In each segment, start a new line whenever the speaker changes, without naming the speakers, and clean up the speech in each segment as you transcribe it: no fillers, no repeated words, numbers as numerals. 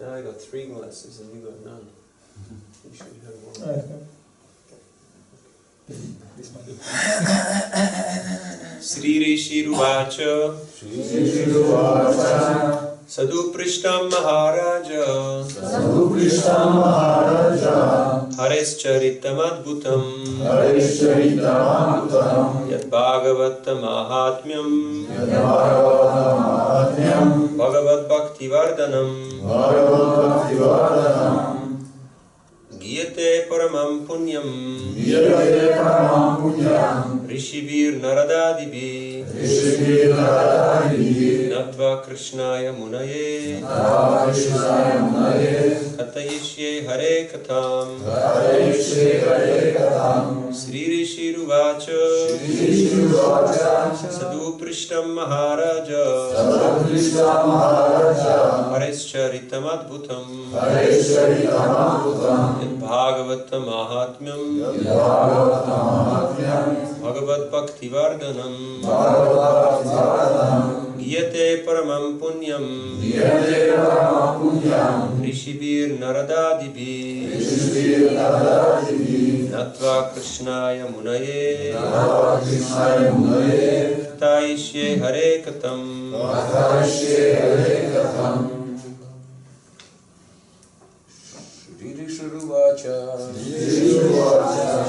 Now I got 3 glasses and you got none. You should have more. Sri Rishi Ruvacha Sadhu Prishtam Maharaja Hares Charitam Adbhutam Yad Bhagavatam Mahatmyam Bhagavad Bhakti Vardhanam Giyate Paramam Punyam Rishivir Naradadibi Natva Krishnaya Munaye Katayishye Hare Katham Sri Rishi Ruvacha Sadhu Prishtam Maharaja Hares Charitam Adbhutam Bhagavatam Mahatmyam Bhagavad Bhakti Vardhanam Giyate Paramam Punyam Rishivir Naradadibi Natva Krishnaya Munaye Taishye Hare Katham
Shri Shuruvacha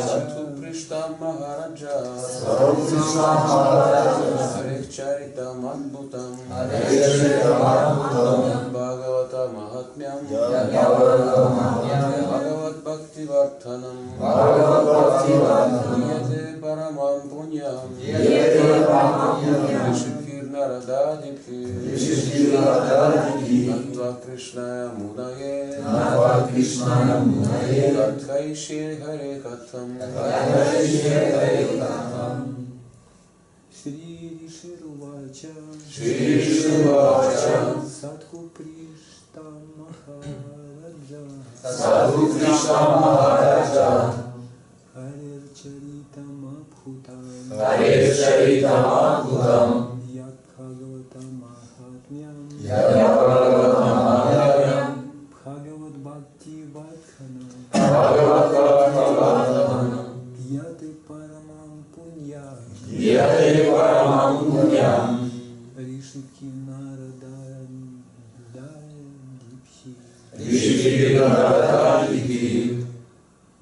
Sadhu Prishtam Maharaja Hare Charitam Adbhutam Bhagavata Mahatmyam Bhagavad Bhakti Vardhanam Giyate Paramam Punyam Rishivir Naradadipi Natva Krishnaya Munaye Katayishye Hare Katham
Shri Shuruvacha Sadhu Prishtam Maharaja Hare Charitam Adbhutam Yad Bhagavatam Mahatmyam Bhagavad Bhakti Vardhanam Giyate Paramam Punyam Rishiki Naradadiphi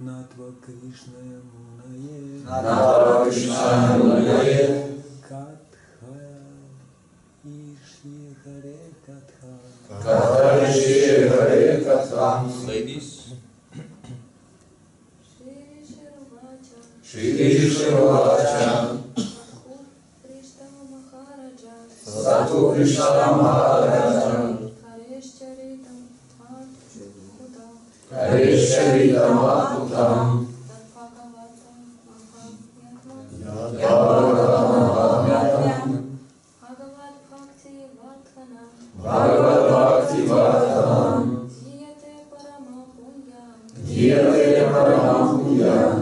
Natva Krishnaya Munaye Katayishye Hare Katham.
Ladies.
Shri Shuruvacha Sadhu Prishtam Maharaja Hares Charitam Adbhutam Bhagavad Bhakti Vardhanam Giyate Paramam Punyam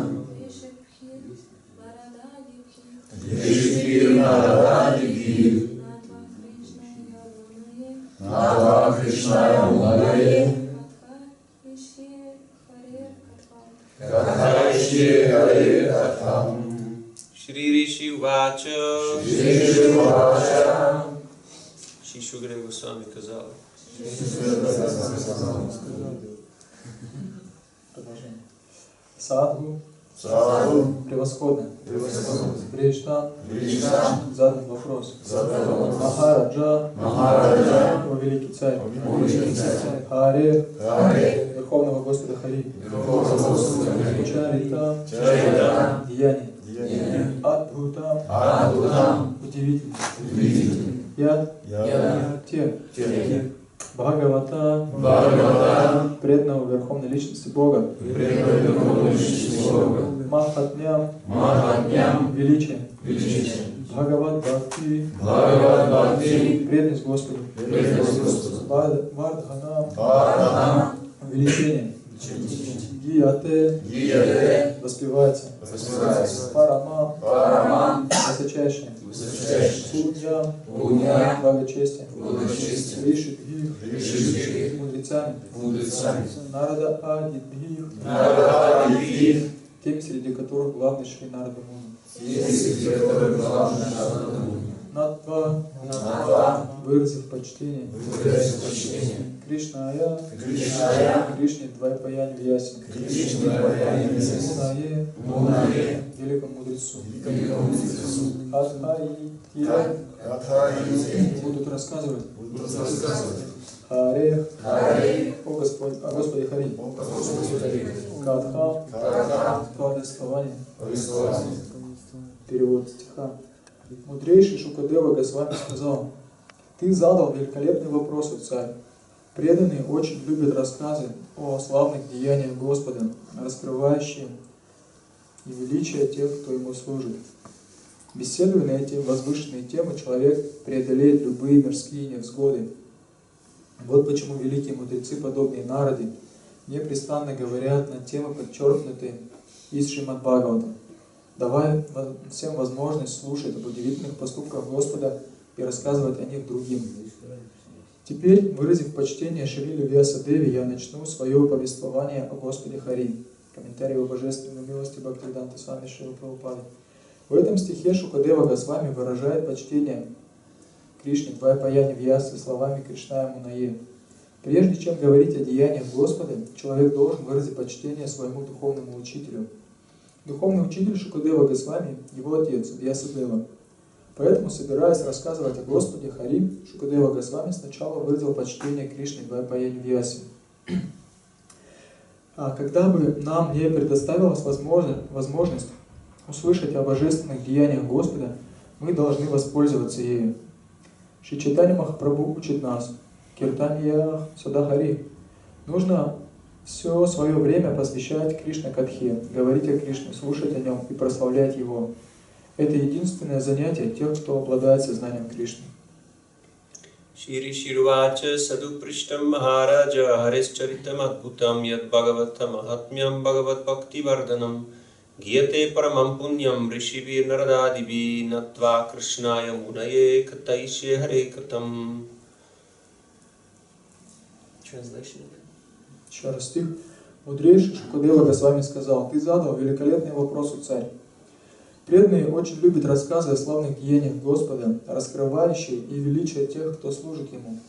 Rishivir Naradadipi Natva Krishnaya Munaye Katayishye Hare Katham.
Shri Rishi Uvacha Шри Шукадева Госвами сказал.
Садху превосходно. Пришта задан вопрос. Махараджа о великий царь. Хари Верховного Господа Хари. Чарита деяния. Адбхутам удивительный. Яд текст. Бхагавата преданного Верховной Личности Бога. Махатмям величие. Бхагават Бхакти преданность Господу. Вардханам величие. Гияте воспевается. Парамам высочайшее. Пунья благочестие. Риши мудрецы. мудрецами, Нарада Адидбхих, теми, среди которых главный Шри Нарада Муни. Натва, выразив почтение, Кришная, Кришне Двайпаяни Вьясе, Мунае, великому мудрецу, Адхаи, будут рассказывать Харе, о Господе Хари, Катха, повествование, перевод стиха. Мудрейший Шукадева Госвами сказал: «Ты задал великолепный вопрос, царь. Преданные очень любят рассказы о славных деяниях Господа, раскрывающие и величие тех, кто ему служит. Беседуя на эти возвышенные темы, человек преодолеет любые мирские невзгоды. Вот почему великие мудрецы, подобные Нараде, непрестанно говорят на темы, подчеркнутые из Шримад-Бхагаватам, давая всем возможность слушать об удивительных поступках Господа и рассказывать о них другим. Теперь, выразив почтение Шриле Вьясадеве, я начну свое повествование о Господе Хари». Комментарий о божественной милости Бхактивиданта Свами Шрила Прабхупады. В этом стихе Шукадева Госвами выражает почтение Кришне Двайпаяни Вьясы словами Кришная Мунае. Прежде чем говорить о деяниях Господа, человек должен выразить почтение своему духовному учителю. Духовный учитель Шукадева Госвами – его отец Вьясадева. Поэтому, собираясь рассказывать о Господе Хари, Шукадева Госвами сначала выразил почтение Кришне Двайпаяни Вьясе. А когда бы нам не предоставилась возможность услышать о божественных деяниях Господа, мы должны воспользоваться ею. Шри Чайтанья Махапрабху учит нас: «Киртаньях Садахари». Нужно все свое время посвящать Кришна Катхе, говорить о Кришне, слушать о нем и прославлять его. Это единственное занятие тех, кто обладает сознанием Кришны.
Шири Ширвача Саду Приштам Махараджа Харисчаритам Адбхутам Яд Бхагаватам Атмям Бхагават Бхакти Варданам Гьяте Парамам Пуньям Ришивир Нарададиби Натва Кришная Мунае Катаише Харе Катам. Translation.
Еще раз стих. Мудрейший Шукадева Госвами сказал: «Ты задал великолепный вопрос, царь. Преданные очень любят рассказы о славных деяниях Господа, раскрывающие и величие тех, кто служит Ему.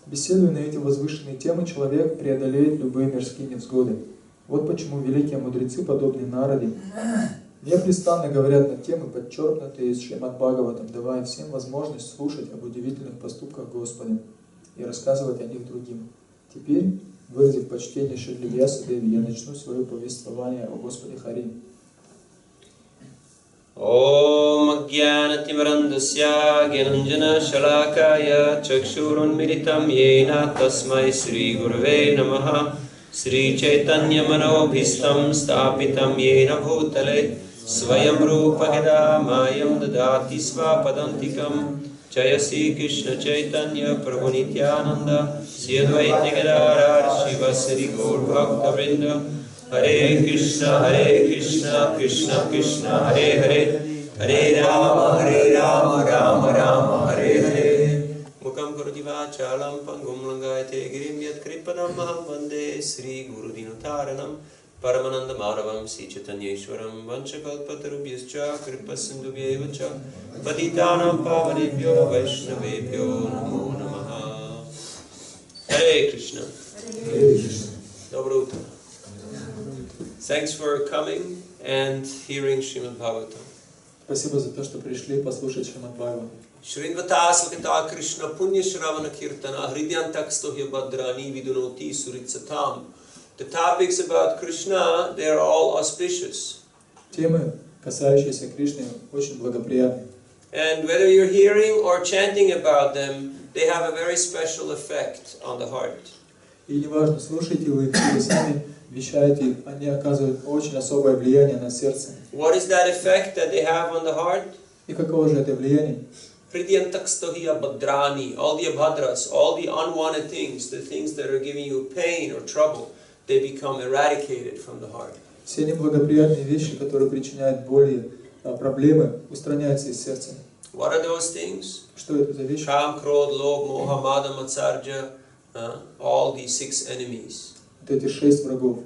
Беседуя на эти возвышенные темы, человек преодолеет любые мирские невзгоды. Вот почему великие мудрецы, подобные Нараде, непрестанно говорят на темы, подчеркнутые из Шримад-Бхагаватам, давая всем возможность слушать об удивительных поступках Господа и рассказывать о них другим. Теперь, выразив почтение Шриле Вьясадеве, я начну свое повествование о Господе Хари».
Om Ajnanatimirandasya Gyananjana Shalakaya Chakshurunmiritam Yena Tasmai Sri Gurave Namaha Sri Chaitanya Manobhistam Stapitam Yena Bhutale Swayam Rupa Mayam Dadati Svapadantikam Jayasi Krishna Chaitanya Prabhu Nityananda Sri Advaita Gadadhar Shiva Sri Gaur Bhakta Vrinda Hare Krishna, Krishna Krishna, Hare Hare, Hare Rama, Rama Rama, Hare Hare. Mukam Karoti Vachalam Pangum Langayate Girim Yat Kripanam Maham Vande Sri Guru Dinutaranam Paramananda Madhavam Sri Chaitanyeshwaram Vanchakalpatarubhyascha Kripasindubhyevacha Patitanam Pavanebhyo Vaishnavebhyo Namo Namaha. Hare Krishna. Доброе утро. Thanks for coming and hearing Shrimad-Bhagavatam.
Спасибо за то, что пришли послушать Шримад-Бхагаватам.
Shrinvata Sakita Krishna Punya Shravana Kirtana Hridyantakstohya Bhadrani Vidunoti Suritsatam. The topics about Krishna, they are all auspicious.
Темы, касающиеся Кришны, очень благоприятны.
And whether you're hearing or chanting about them, they have a very special effect on the heart.
И неважно, слушаете вы их или сами вещаете, они оказывают очень особое влияние на сердце.
What is that effect that they have on the heart?
И каково же это влияние?
Hridyantakstohya Bhadrani, all the abhadras, all the unwanted things, the things that are giving you pain or trouble, they become eradicated from the heart.
Все неблагоприятные вещи, которые причиняют боли, проблемы, устраняются из сердца.
What are those things?
Что это за вещи?
Kam, Krodh, Lobh, Moha, Mada, Matsarja, all these 6 enemies.
Вот эти 6 врагов.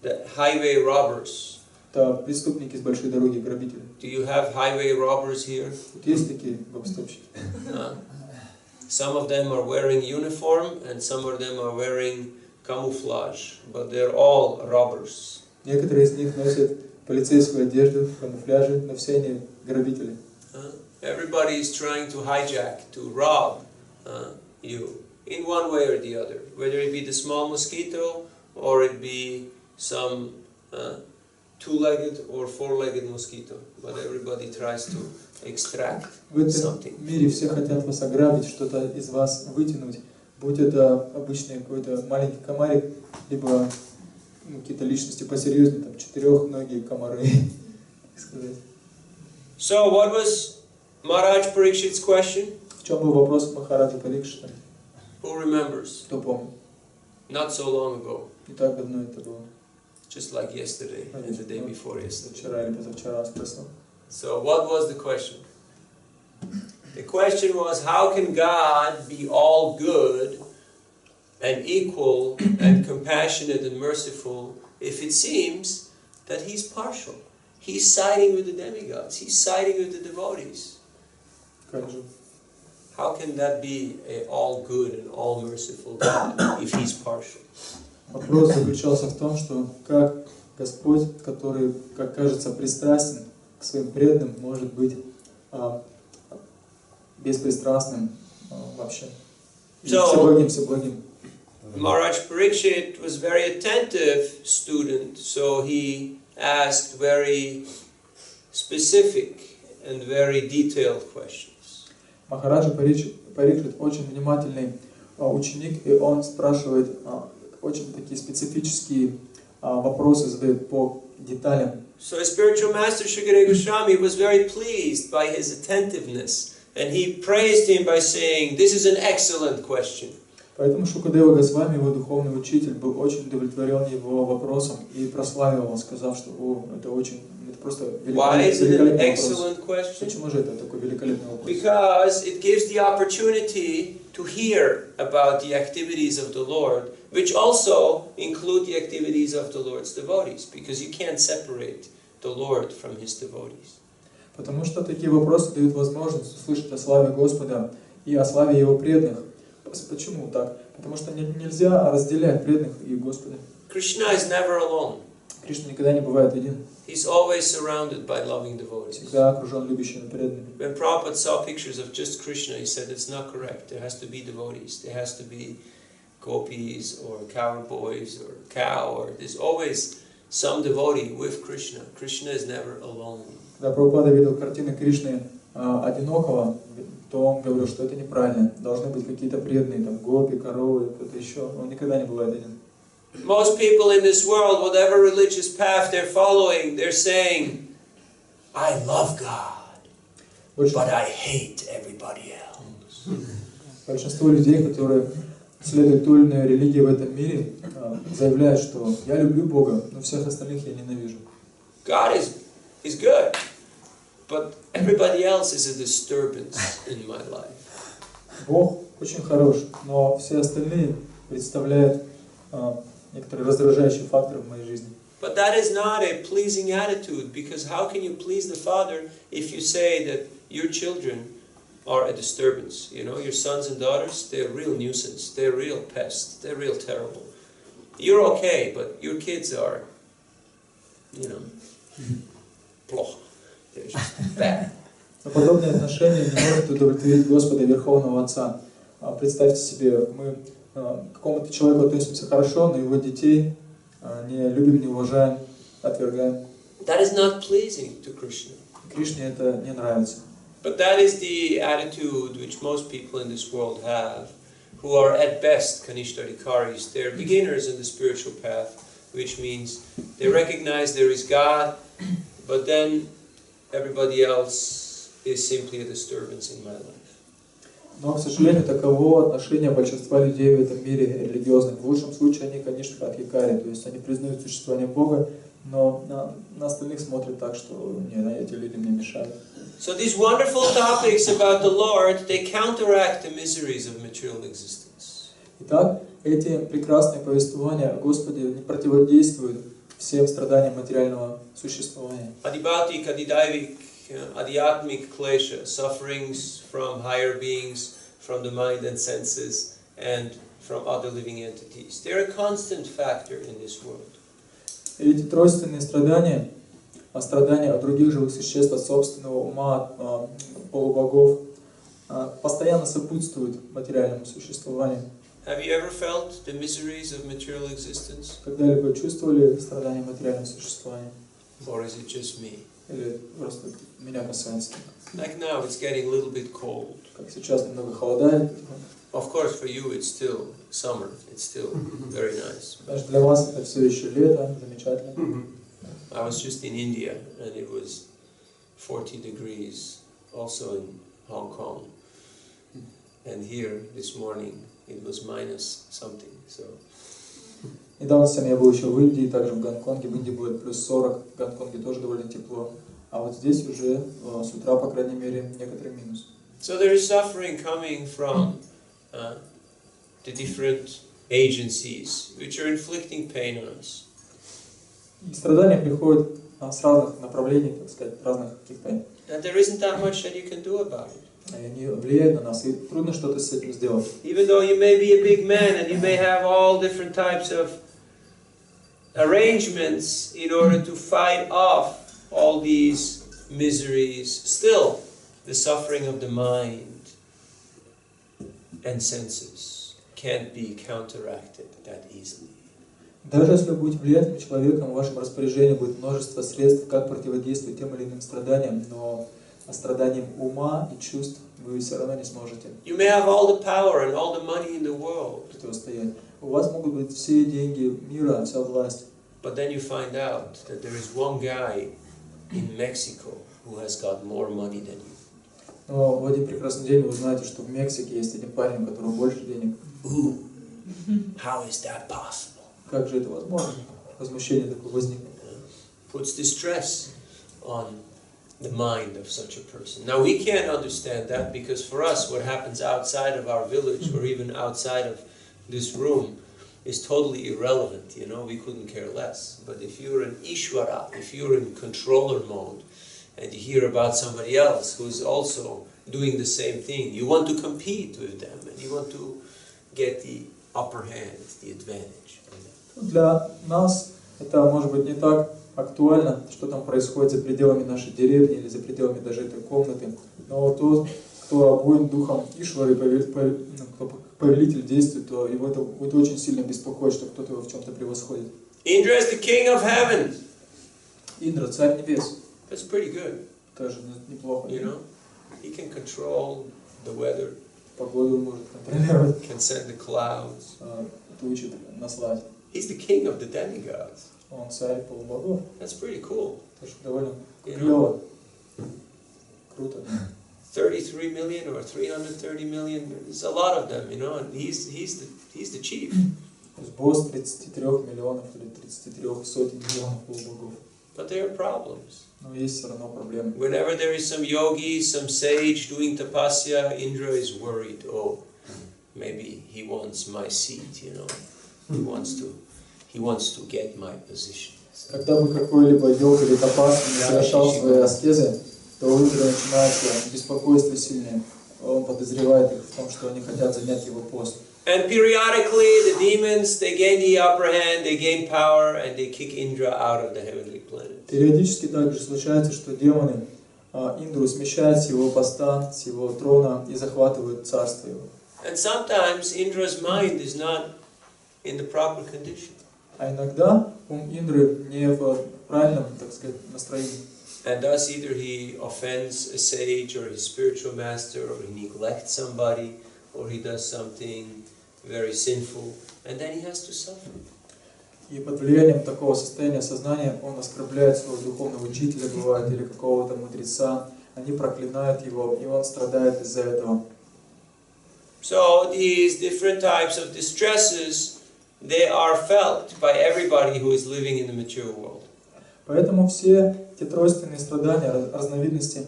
The highway robbers.
Это преступники с большой дороги, грабители.
Do you have highway robbers here?
Вот есть такие гопстопщики.
Some of them are wearing uniform and some of them are wearing camouflage, but they're all robbers.
Некоторые из них носят полицейскую одежду, камуфляжи, но все они грабители.
Everybody is trying to hijack, to rob you in one way or the other, whether it be the small mosquito or it be some 2-legged or 4-legged mosquito, but everybody tries to extract something.
В этом мире все хотят вас ограбить, что-то из вас вытянуть, будь это обычный какой-то маленький комарик, либо какие-то личности посерьезнее, там 4-ногие комары, так сказать.
So what was Maharaj Parikshit's question?
В чем был вопрос Махараджа Парикшита?
Who remembers?
Кто помнит?
Not so long ago,
Не так давно это было.
just like yesterday and the day before yesterday.
Вчера или позавчера спросил.
So what was the question? The question was, how can God be all good and equal and compassionate and merciful if it seems that He's partial? He's siding with the demigods. He's siding with the devotees.
Как же?
How can that be an all good and all merciful God if He's partial?
Вопрос заключался в том, что как Господь, который, как кажется, пристрастен к своим преданным, может быть беспристрастным вообще. Все благим.
Maharaj Parikshit was a very attentive student, so he asked very specific and very detailed questions.
Махараджа Парикшит очень внимательный ученик, и он спрашивает очень такие специфические вопросы, задает по деталям.
So his spiritual master Shukadeva Goswami was very pleased by his attentiveness, and he praised him by saying, "This is an excellent question."
Поэтому Шукадева Госвами, его духовный учитель, был очень удовлетворен его вопросом и прославил его, сказав, что это просто великолепный вопрос. Почему же это такой великолепный вопрос?
Because it gives the opportunity to hear about the activities of the Lord, which also include the activities of the Lord's devotees, because you can't separate the Lord from His devotees.
Потому что такие вопросы дают возможность услышать о славе Господа и о славе Его преданных. Почему так? Потому что нельзя разделять преданных и Господа.
Krishna is never alone.
Кришна никогда не бывает один.
He's always surrounded by loving devotees.
Всегда окружен любящими преданными.
When Prabhupada saw pictures of just Krishna, he said it's not correct. There has to be devotees. There has to be gopis or cowboys or cow, or there's always some devotee with Krishna. Krishna is never alone.
Когда Прабхупада видел картины Кришны одинокого, то он говорил, что это неправильно. Должны быть какие-то преданные, там, гопи, коровы, кто-то еще. Он никогда не бывает один.
Most people in this world, whatever religious path they're following, they're saying, I love God, but I hate everybody else.
Большинство людей, которые следуют той или иной религии в этом мире, заявляют, что я люблю Бога, но всех остальных я ненавижу.
God is good, but everybody else is a disturbance in my life.
Бог очень хорош, но все остальные представляют некоторые раздражающие факторы в моей жизни.
But that is not a pleasing attitude, because how can you please the Father if you say that your children are a disturbance? You know, your sons and daughters, they're a real nuisance, they're real pests, they're real terrible. You're okay, but your kids are, you know, плохо. They're just bad.
Но подобные отношения не может удовлетворить Господа Верховного Отца. Представьте себе, мы к какому-то человеку относимся хорошо, но его детей не любим, не уважаем, отвергаем.
That is not pleasing to Krishna.
Кришне это не нравится.
But that is the attitude which most people in this world have, who are at best Kanishtadikaris. They're beginners in the spiritual path, which means they recognize there is God, but then everybody else is simply a disturbance in my life.
Но, к сожалению, таково отношение большинства людей в этом мире религиозных. В лучшем случае они, конечно, адхикари, то есть они признают существование Бога, но на остальных смотрят так, что эти люди мне мешают.
So these wonderful topics about the Lord, they counteract the miseries of material existence.
Итак, эти прекрасные повествования о Господе не противодействуют всем страданиям материального существования.
Adibhatik, adidaivik, adhyatmik klesha, sufferings from higher beings, from the mind and senses, and from other living entities. They're a constant factor in this world.
Эти тройственные страдания, страдания от других живых существ, от собственного ума, от полубогов, постоянно сопутствуют материальному существованию.
Have you ever felt the miseries of material existence?
Когда-либо чувствовали страдания материального существования?
Or is it just me?
Или просто меня касается?
Like now, it's getting a little bit cold.
Как сейчас немного холодает.
Of course, for you, it's still summer. It's still very nice.
Даже для вас это все еще лето, замечательно.
I was just in India, and it was 40 degrees, also in Hong Kong. And here, this morning, it was minus something. So.
Недавно я был еще в Индии, также в Гонконге. В Индии будет плюс 40, в Гонконге тоже довольно тепло. А вот здесь уже с утра, по крайней мере, некоторый минус.
So there is suffering coming from the different agencies which are inflicting pain on us.
И страдания приходят с разных направлений, так сказать, разных каких-то.
And there isn't that much that you can do about it.
Они влияют на нас, и трудно что-то с этим сделать.
Even though you may be a big man and you may have all different types of arrangements in order to fight off all these miseries, still the suffering of the mind and senses can't be counteracted that easily.
Даже если вы будете влиятельным человеком, в вашем распоряжении будет множество средств, как противодействовать тем или иным страданиям, но страданиям ума и чувств вы все равно не сможете
You may have all the power and all the money in the world,
противостоять. У вас могут быть все деньги мира, вся власть.
but then you find out that there is one guy in Mexico who has got more money than you.
Но в один прекрасный день вы узнаете, что в Мексике есть один парень, у которого больше денег.
How is that possible?
Как же это возможно? Возмущение такое возникнет.
Puts distress on the mind of such a person. Now we can't understand that because for us what happens outside of our village or even outside of this room is totally irrelevant, you know, we couldn't care less. But if you're an Ishvara, if you're in controller mode and you hear about somebody else who's also doing the same thing, you want to compete with them and you want to get the upper hand, the advantage.
Для нас это может быть не так актуально, что там происходит за пределами нашей деревни или за пределами даже этой комнаты. Но тот, кто обоим духом Ишвары, кто повелитель действует, то его это будет очень сильно беспокоить, что кто-то его в чем-то превосходит.
Indra is the king of heaven.
Индра, царь небес.
That's pretty good.
Тоже неплохо.
You know, he can control the weather.
Погоду может контролировать.
Can send the clouds.
Тучи наслать.
He's the king of the demigods.
Он царь полубогов.
That's pretty cool.
Это довольно клево. Круто.
33 million or 330 million. There's a lot of them, you know, and he's the chief.
Босс 33 миллионов или 33 сотен миллионов полубогов.
But there are problems.
Но есть все равно проблемы.
Whenever there is some yogi, some sage doing tapasya, Indra is worried. Oh, maybe he wants my seat, you know. He wants to get my position.
Когда бы какой-либо йог или тапас не совершал свои аскезы, то у Индры начинается беспокойство сильное. Он подозревает их в том, что они хотят занять его пост.
And periodically, the demons, they gain the upper hand, they gain power, and they kick Indra out of the heavenly planet.
Периодически также случается, что демоны Индру смещают с его поста, с его трона и захватывают царство его.
And sometimes Indra's mind is not in the proper condition.
А иногда ум Индры не в правильном, так сказать, настроении.
And thus either he offends a sage or his spiritual master, or he neglects somebody, or he does something very sinful, and then he has to suffer.
И под влиянием такого состояния сознания он оскорбляет своего духовного учителя, бывает, или какого-то мудреца, они проклинают его, и он страдает из-за этого.
So these different types of distresses, they are felt by everybody who is living in the mature world.
Поэтому все те тройственные страдания, разновидности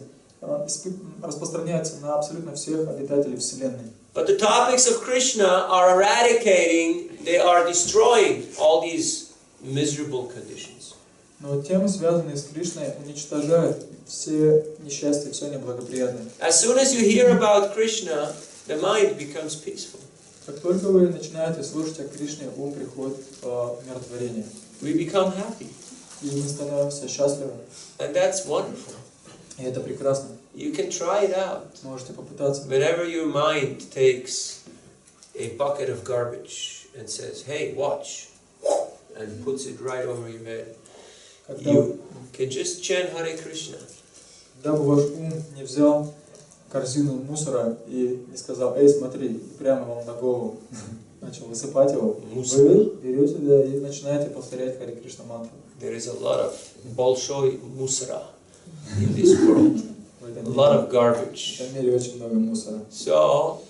распространяются на абсолютно всех обитателей Вселенной.
But the topics of Krishna are eradicating, they are destroying all these miserable conditions.
Но темы, связанные с Кришной, уничтожают все несчастья, все неблагоприятное.
As soon as you hear about Krishna, the mind becomes peaceful.
Как только вы начинаете слушать о Кришне, ум приходит в умиротворение.
We become happy.
И мы становимся счастливы.
And that's wonderful.
И это прекрасно.
You can try it out.
Можете попытаться.
Whenever your mind takes a bucket of garbage and says, hey, watch, and puts it right over your head, you can just chant Hare Krishna.
Когда бы ваш ум не взял корзину мусора и не сказал, эй, смотри, и прямо вам на голову начал высыпать его, вы берете, да, и начинаете повторять Харе Кришна мантру.
There is a lot of большой мусора in this world. A lot of garbage.
В этом мире очень много мусора.
So,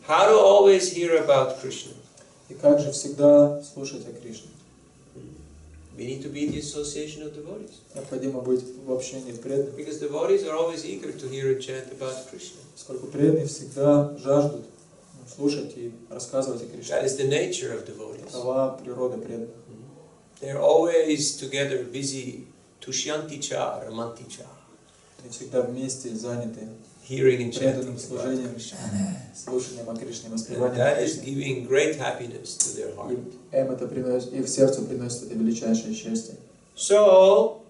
how to always hear about Krishna?
И как же всегда слушать о Кришне?
We need to be in the association of devotees.
Необходимо быть в общении преданных.
Because devotees are always eager to hear and chant about Krishna.
Поскольку преданные всегда жаждут слушать и рассказывать о Кришне.
That is the nature of devotees.
Такова природа преданных.
They are always together busy, tushyanticha, ramanticha.
Они всегда вместе заняты
Hearing and
преданным
chanting
служением,
about Krishna.
слушанием о Кришне,
And
воспеванием
that
о
is
Кришне.
giving great happiness to their heart.
И им это приносит, и в сердце приносит это величайшее счастье.
So,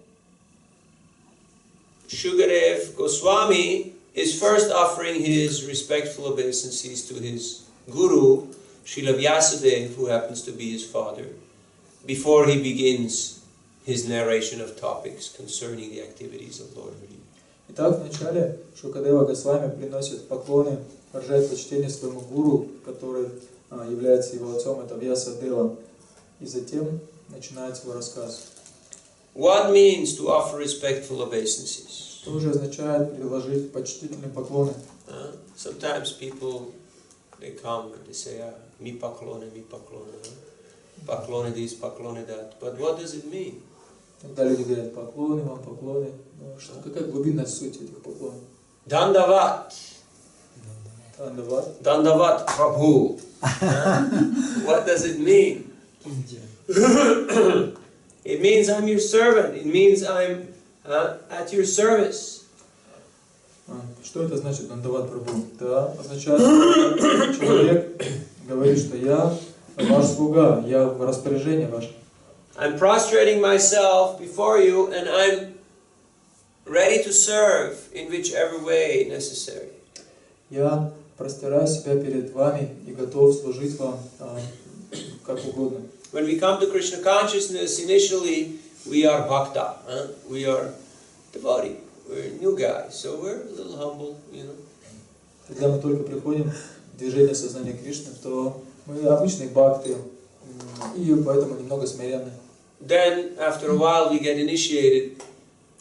Shukadeva Goswami is first offering his respectful obeisances to his guru, Shrile Vьясадеве, who happens to be his father, before he begins his narration of topics concerning the activities of Lord Hari.
Итак, вначале Шукадева Госвами приносит поклоны, выражает почтение своему гуру, который является его отцом, это Вьясадева, и затем начинает свой рассказ.
What means to offer respectful obeisances?
Что же означает предложить почтительные поклоны?
Sometimes people, they come and they say, mi paklone, paklone this, paklone that. But what does it mean?
Когда люди говорят поклоны, вам поклоны, ну, что, какая глубинная суть этих поклонов?
Dandavat.
Дандават.
Dandavat prabhu. What does it mean? It means I'm your servant. It means I'm at your service.
Что это значит дандават прабху? Это означает, что человек говорит, что я ваш слуга, я в распоряжении вашем.
I'm prostrating myself before you and I'm ready to serve in whichever way necessary.
Я простираю себя перед вами и готов служить вам как угодно.
When we come to Krishna consciousness, initially we are bhakta, we are devotee, we're new guys, so we're a little humble, you know.
Когда мы только приходим в движение сознания Кришны, то мы обычные бхакты, и поэтому немного смиренны.
Then, after a while, we get initiated.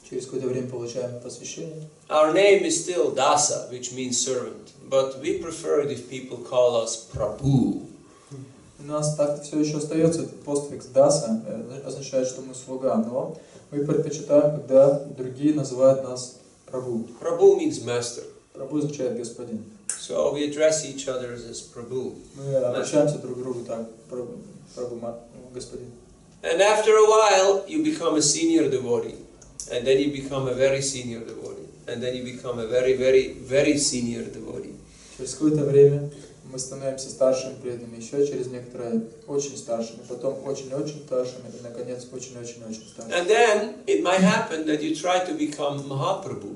Через какое-то время получаем посвящение.
Our name is still Dasa, which means servant, but we prefer it if people call us prabhu.
У нас так все еще остается этот постфикс Даса, означает, что мы слуга, но мы предпочитаем, когда другие называют нас прабху.
Prabhu means master.
Прабху означает господин.
So we address each other as prabhu.
Мы обращаемся друг к другу так, прабху, господин.
And after a while, you become a senior devotee, and then you become a very senior devotee, and then you become a very, very, very senior devotee.
Через какое-то время мы становимся старшими преданными, еще через некоторое очень старшими, потом очень-очень старшими, и, наконец, очень-очень-очень старшими.
And then it might happen that you try to become Mahaprabhu.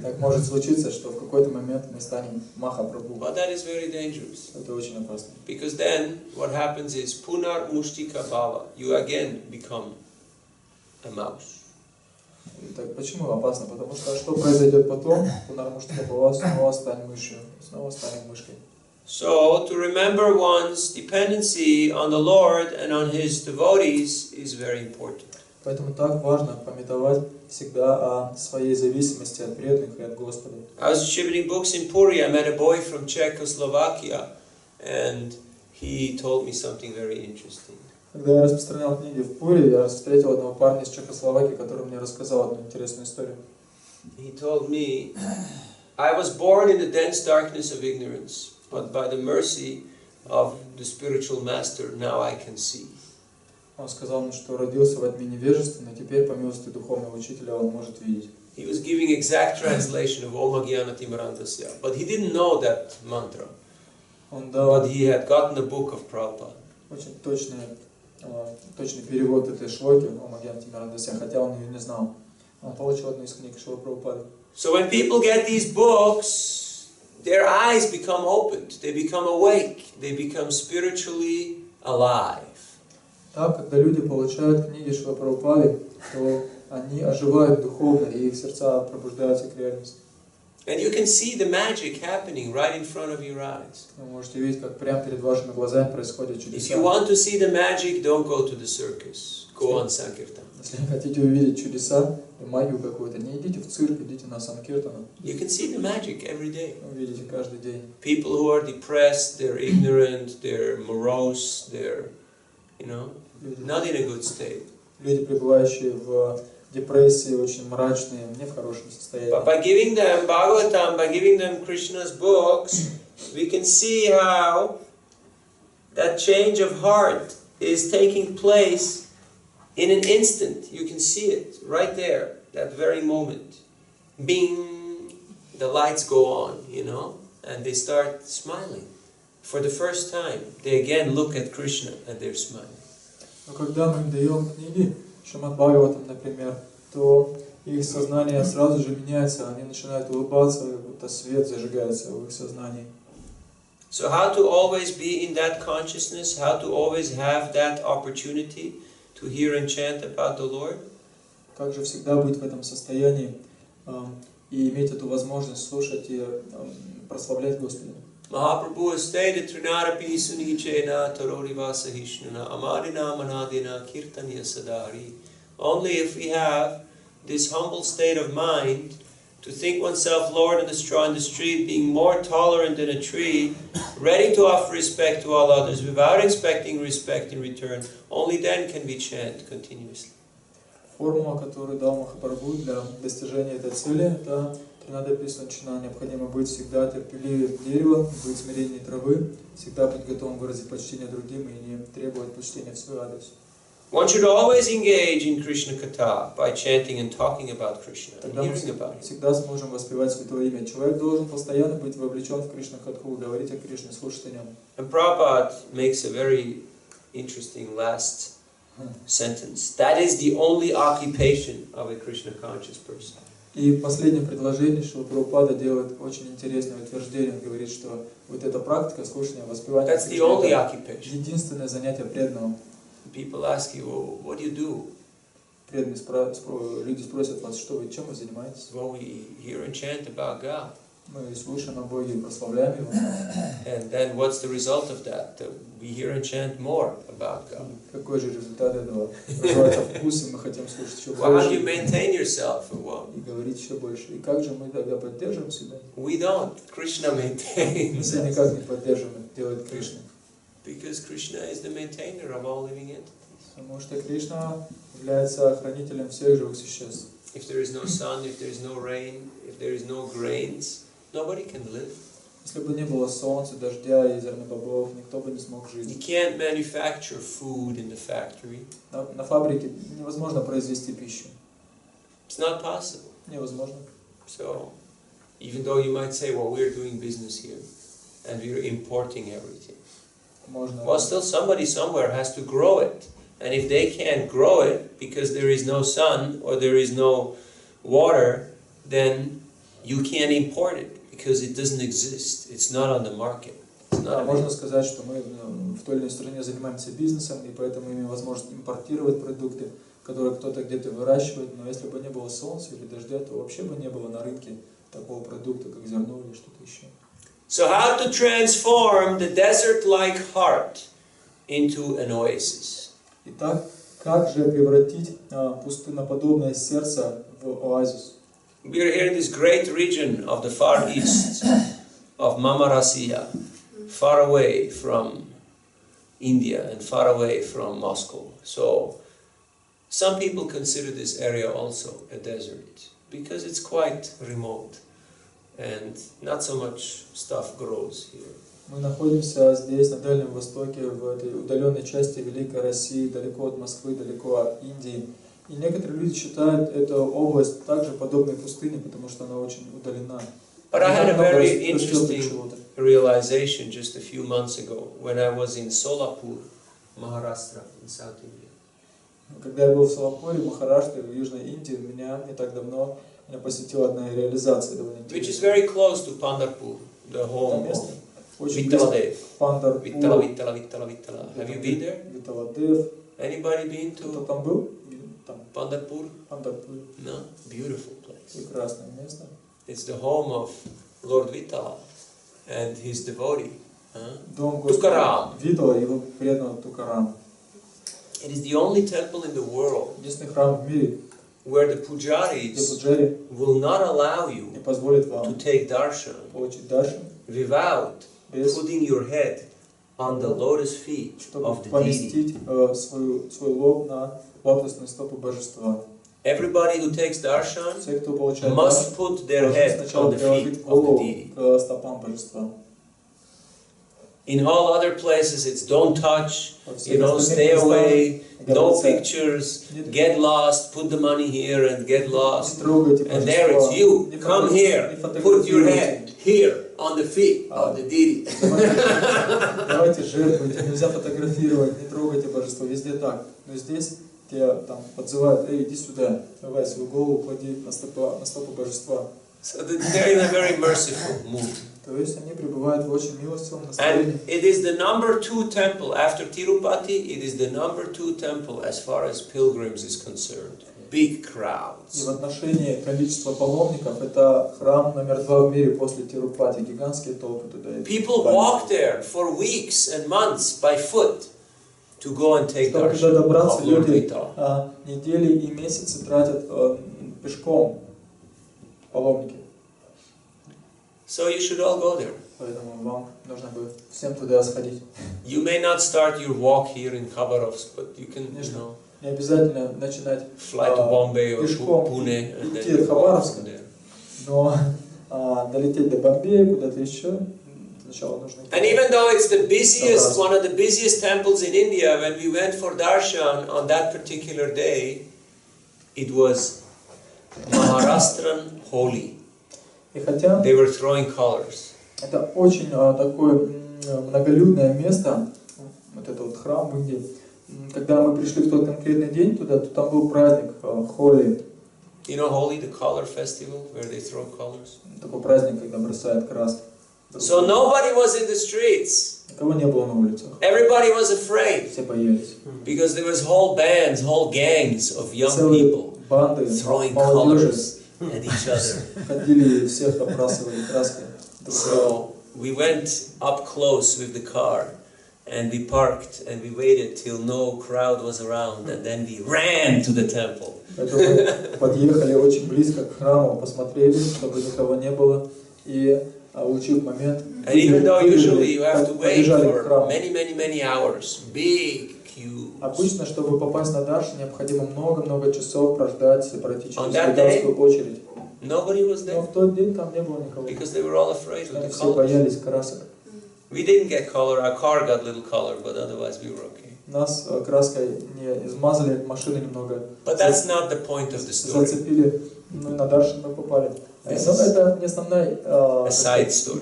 Так может случиться, что в какой-то момент мы станем Махапрабху.
But that is very dangerous.
Это очень опасно.
Because then what happens is Punar Mushtika Bhava. You again become a mouse.
Так почему опасно? Потому что произойдет потом? Пунармуштха Бхава, снова станем мышью, снова станем мышкой.
So to remember one's dependency on the Lord and on His devotees is very important.
Поэтому так важно памятовать всегда о своей зависимости от преданных и от Господа.
I was distributing books in Puri. I met a boy from Czechoslovakia, and he told me something very interesting.
Когда я распространял книги в Пури, я встретил одного парня из Чехословакии, который мне рассказал одну интересную историю.
He told me I was born in the dense darkness of ignorance, but by the mercy of the spiritual master, now I can see.
Он сказал мне, что родился во тьме невежества, но теперь по милости духовного учителя он может видеть.
He was giving exact translation of Om Agyanatimirandasya, but he didn't know that mantra.
Он дал
But he had gotten the book of Prabhupada.
очень точный перевод этой шлоки Ом Агьянатимирандасya, хотя он ее не знал. Он получил одну из книг Шрилы Прабхупады.
So when people get these books, their eyes become opened, they become awake, they become spiritually alive.
Так, когда люди получают книги Шрилы Прабхупады, то они оживают духовно, и их сердца пробуждаются к реальности.
And you can see the magic happening right in front of your eyes.
Вы можете видеть, как прямо перед вашими глазами происходят
If
чудеса.
you want to see the magic, don't go to the circus. Go on Sankirtan.
Если вы хотите увидеть чудеса и магию какую-то, не идите в цирк, идите на Санкиртану.
You can see the magic every day.
Вы увидите каждый день.
People who are depressed, they're ignorant, they're morose, they're, not in a good state.
Люди, пребывающие в депрессии, очень мрачные, не в хорошем состоянии.
But by giving them Bhagavatam, by giving them Krishna's books, we can see how that change of heart is taking place in an instant. You can see it right there, that very moment. Bing, the lights go on, and they start smiling. For the first time, they again look at Krishna and they're smiling.
Но когда мы им даем книги, Шримад-Бхагаватам, например, то их сознание сразу же меняется, они начинают улыбаться, будто свет зажигается в их сознании.
So how to always be in that consciousness, how to always have that opportunity to hear and chant about the Lord?
Как же всегда быть в этом состоянии и иметь эту возможность слушать и прославлять Господа.
Mahaprabhu has stated, Trinarapi Sunichena Tarorivasa Hishnana Amarina Manadina Kirtanya Sadari. Only if we have this humble state of mind to think oneself lower than the straw in the street, being more tolerant than a tree, ready to offer respect to all others without expecting respect in return, only then can we chant continuously.
Формула, которую дал Махапрабху для достижения этой цели, это Тринада Писанчина. Необходимо быть всегда терпеливее дерева, быть смиреннее травы, всегда быть готовым выразить почтение другим и не требовать почтения в свой адрес.
One should always engage in Krishna Katha by chanting and talking about Krishna and hearing about Him.
Всегда сможем воспевать Святое Имя. Человек должен постоянно быть вовлечен в Кришна Катху, говорить о Кришне, слушать о Нем.
And Prabhupada makes a very interesting last sentence. That is the only occupation of a Krishna conscious person.
И в последнем предложении Шрила Прабхупада делает очень интересное утверждение. Он говорит, что вот эта практика слушания, воспевания
That's the only occupation.
единственное занятие преданного.
People ask you, well, what do you do?
Преданные люди спросят вас, что вы, чем вы занимаетесь?
Well, we hear and chant about God.
Мы слушаем о Боге и прославляем Его.
And then what's the result of that? We hear and chant more about God.
Какой же результат этого? Называется вкус, и мы хотим слушать еще
Well, how do you
больше
maintain yourself? Well,
и говорить еще больше. И как же мы тогда поддерживаем себя?
we don't. Krishna maintains
Мы
us.
никак не поддерживаем, делает Кришна.
Because Krishna is the maintainer of all living entities.
Потому что Кришна является хранителем всех живых существ.
If there is no sun, if there is no rain, if there is no grains, nobody can live.
Если бы не было солнца, дождя и зернобобов, никто бы не смог
You
жить.
can't manufacture food in the factory.
На фабрике невозможно произвести пищу.
It's not possible.
Невозможно.
So, even though you might say, well, we're doing business here, and we're importing everything.
Можно.
Well, still somebody somewhere has to grow it. And if they can't grow it because there is no sun or there is no water, then you can't import it because it doesn't exist. It's not on the market.
Да, можно сказать, что мы в той или иной стране занимаемся бизнесом, и поэтому имеем возможность импортировать продукты, которые кто-то где-то выращивает, но если бы не было солнца или дождя, то вообще бы не было на рынке такого продукта, как зерно или что-то еще.
So how to transform the desert-like heart into an oasis?
Итак, как же превратить пустыноподобное сердце в оазис?
We are here in this great region of the Far East, of Mamarasiya, far away from India and far away from Moscow. So, some people consider this area also a desert, because it's quite remote. and not so much stuff grows here.
Мы находимся здесь, на Дальнем Востоке, в этой удаленной части Великой России, далеко от Москвы, далеко от Индии. И некоторые люди считают эту область также подобной пустыне, потому что она очень удалена.
But I had a very interesting realization just a few months ago when I was in Solapur, Maharashtra, in South India.
Когда я был в Солапуре, Махараштры, в Южной Индии, меня не так давно посетила одна реализация довольно интересная.
Which is very close to Pandharpur, the home of Vittaladeva. Vittala. Have you been there?
Vittaladeva.
Anybody been to
Кто там был?
Pandharpur?
Pandharpur.
No, beautiful place.
Прекрасное место.
It's the home of Lord Vittala and his devotee,
Дом Господа Виттала и его преданного Тукарама.
It is the only temple in the world
Единственный храм в мире,
where the pujaris
пуджари
will not allow you
не позволит
to
вам
take darshan
получить даршан,
without
без
putting your head on the lotus feet
чтобы
of the deity.
поместить свой лоб на лотосные стопы божества.
Everybody who takes darshan
Все, кто получает
must
даршан,
put their
должны
head
сначала
on the feet
приложить
of the
голову
deity.
к стопам божества.
In all other places it's don't touch,
Во всех остальных
stay
местах
away, no
говорится,
pictures, get lost, put the money here and get
не
lost.
трогайте
And there it's
божества,
you,
не
come
фотографируйте,
here,
не
put your
фотографируйте.
head here on the feet of the deity.
Давайте жертвуйте, нельзя фотографировать, не трогайте божество, везде так. Но здесь тебя там подзывают, эй, иди сюда, давай свою голову клади на стопы божества.
So they're in a very merciful mood.
То есть они пребывают в очень милостивом настроении.
And it is the number 2 temple after Tirupati. It is the number 2 temple as far as pilgrims is concerned. Big
И
crowds.
в отношении количества паломников это храм номер 2 в мире после Тирупати. Гигантские толпы туда идут.
People walk there for weeks and months by foot to go and take
Чтобы туда
darshan
добраться,
of Lord
люди
Vittala.
недели и месяцы тратят пешком, паломники.
So you should all go there.
Поэтому вам нужно бы всем туда сходить.
You may not start your walk here in Khabarovsk, but you can,
Не обязательно начинать
fly to Bombay or
пешком
Pune and
идти
then
от
go
Хабаровска,
from there.
но долететь до Бомбея, куда-то еще, сначала нужно...
And even though it's the busiest, one of the busiest temples in India, when we went for darshan on that particular day, it was Maharashtrian Holi.
И хотя
They were throwing colors.
это очень такое многолюдное место, вот этот вот храм в Индии, когда мы пришли в тот конкретный день туда, то там был праздник Холи.
You know Holi, the color festival, where they throw colors?
Такой праздник, когда бросают краски.
So nobody was in the streets.
Никого не было на улицах.
Everybody was afraid.
Все боялись.
Because there was whole bands, whole gangs of young
Целые
people
банды
throwing
молодежи
colors at each other.
ходили и всех оббрасывали краской.
So we went up close with the car and we parked and we waited till no crowd was around and then we ran to the temple.
Поэтому подъехали очень близко к храму, посмотрели, чтобы никого не было, и улучив момент,
And even though usually you have to wait
побежали к
for
храму.
many hours, big queues.
Обычно, чтобы попасть на даршан, необходимо много-много часов прождать, пройти через
On that
гигантскую очередь.
Nobody was
Но
there
в тот день там не было никого.
because they were all afraid of the
Все
colors.
боялись красок.
We didn't get color, our car got little color, but otherwise we were okay.
Нас краской не измазали, машины немного
But that's not the point of the story.
зацепили, ну и на даршан мы попали. Но это не основная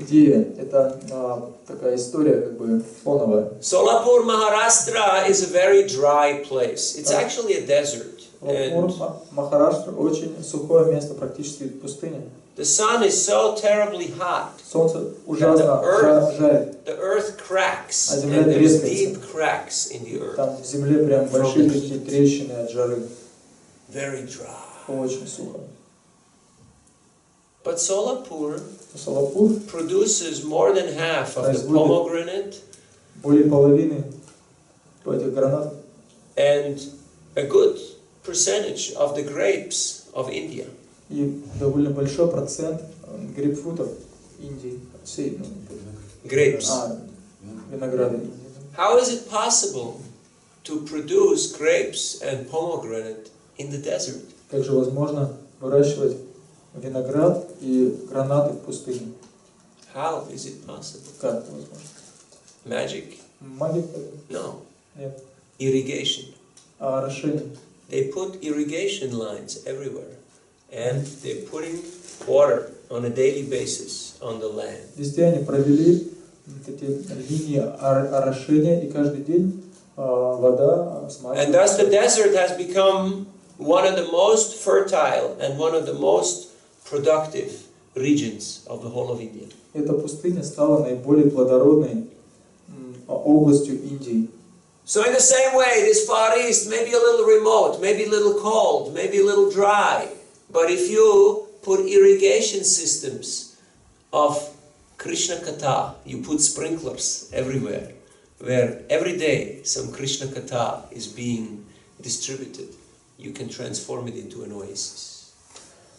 идея, это такая история как бы фоновая.
Solapur, Maharashtra is a very dry place. It's actually a desert.
Махараштра очень сухое место, практически пустыня.
The sun is so terribly hot.
Солнце ужасно жарит.
The earth cracks,
А
and
земля
there's
трескается.
deep cracks in the earth.
Там в земле прям большие такие трещины от жары.
Very dry.
Очень сухо.
But Solapur
Солапур
produces more than half of the pomegranate
более половины этих гранатов
and a good percentage of the grapes of India.
и довольно большой процент грейпфрутов Индии. Всей,
Grapes.
Винограда Индии.
How is it possible to produce grapes and pomegranate in the desert?
Как же возможно выращивать виноград и гранаты в пустыне.
How is it possible?
Как это возможно?
Magic?
Магия?
No.
Нет.
Irrigation.
А орошение?
They put irrigation lines everywhere, and they're putting water on a daily basis on the land.
Везде они провели эти линии орошения, и каждый день вода смазывается.
And thus the desert has become one of the most fertile and one of the most productive regions of the whole of India.
Эта пустыня стала наиболее плодородной областью Индии.
So in the same way, this Far East may be a little remote, maybe a little cold, maybe a little dry, but if you put irrigation systems of Krishna Katha, you put sprinklers everywhere, where every day some Krishna Katha is being distributed, you can transform it into an oasis.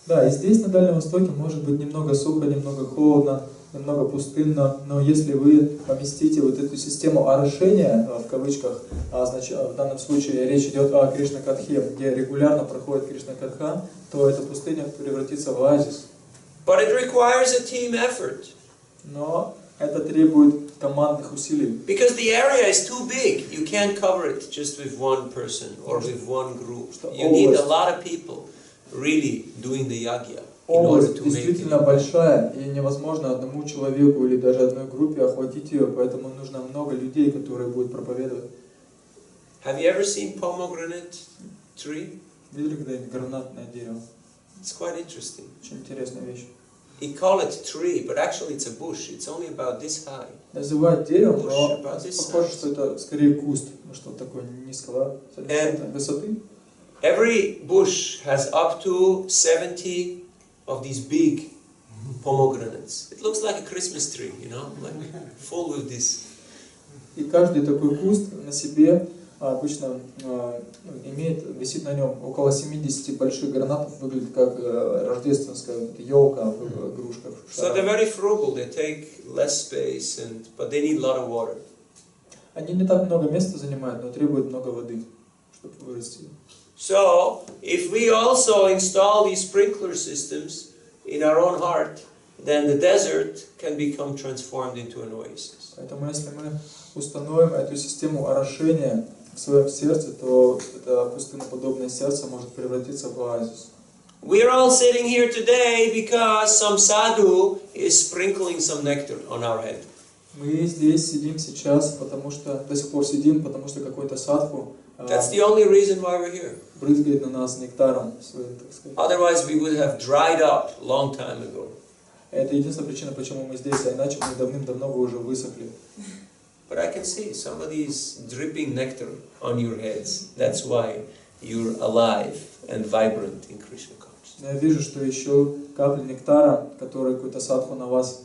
Да, и здесь, на Дальнем Востоке, может быть немного сухо, немного холодно, немного пустынно, но если вы поместите вот эту систему орошения, в кавычках, значит, в данном случае речь идет о Кришна-катхе, где регулярно проходит Кришна-катха, то эта пустыня превратится в оазис.
But it requires a team effort.
Но это требует командных усилий.
Because the area is too big, you can't cover it just with one person or with one group. You need a lot of people really doing the yagya.
Область действительно большая, и невозможно одному человеку или даже одной группе охватить ее, поэтому нужно много людей, которые будут проповедовать.
Have you ever seen pomegranate tree?
Видели когда-нибудь гранатное дерево?
It's quite interesting.
Очень интересная вещь.
You call it tree, but actually it's a bush. It's only about this high.
Называют деревом, но похоже, что это скорее куст, что такое низкого высоты.
Every bush has up to 70 of these big pomegranates. It looks like a Christmas tree, you know, like full with this.
И каждый такой куст на себе обычно висит на нем около 70 больших гранатов, выглядит как рождественская елка в игрушках.
So they're very frugal. They take less space, but they need a lot of water.
Они не так много места занимают, но требуют много воды, чтобы вырасти.
So, if we also install these sprinkler systems in our own heart, then the desert can become transformed into an oasis.
Поэтому, если мы установим эту систему орошения в своем сердце, то это пустыноподобное сердце может превратиться в оазис.
We are all sitting here today because some sadhu is sprinkling some nectar on our head.
Мы здесь сидим сейчас, потому что до сих пор сидим, потому что какой-то садху
That's the only reason why we're here.
брызгает на нас нектаром своим, так сказать.
Otherwise, we would have dried up a long time ago.
Это единственная причина, почему мы здесь, а иначе мы давным-давно бы уже высохли.
But I can see somebody is dripping nectar on your heads. That's why you're alive and vibrant in Krishna consciousness.
Я вижу, что еще капли нектара, которые какой-то садху на вас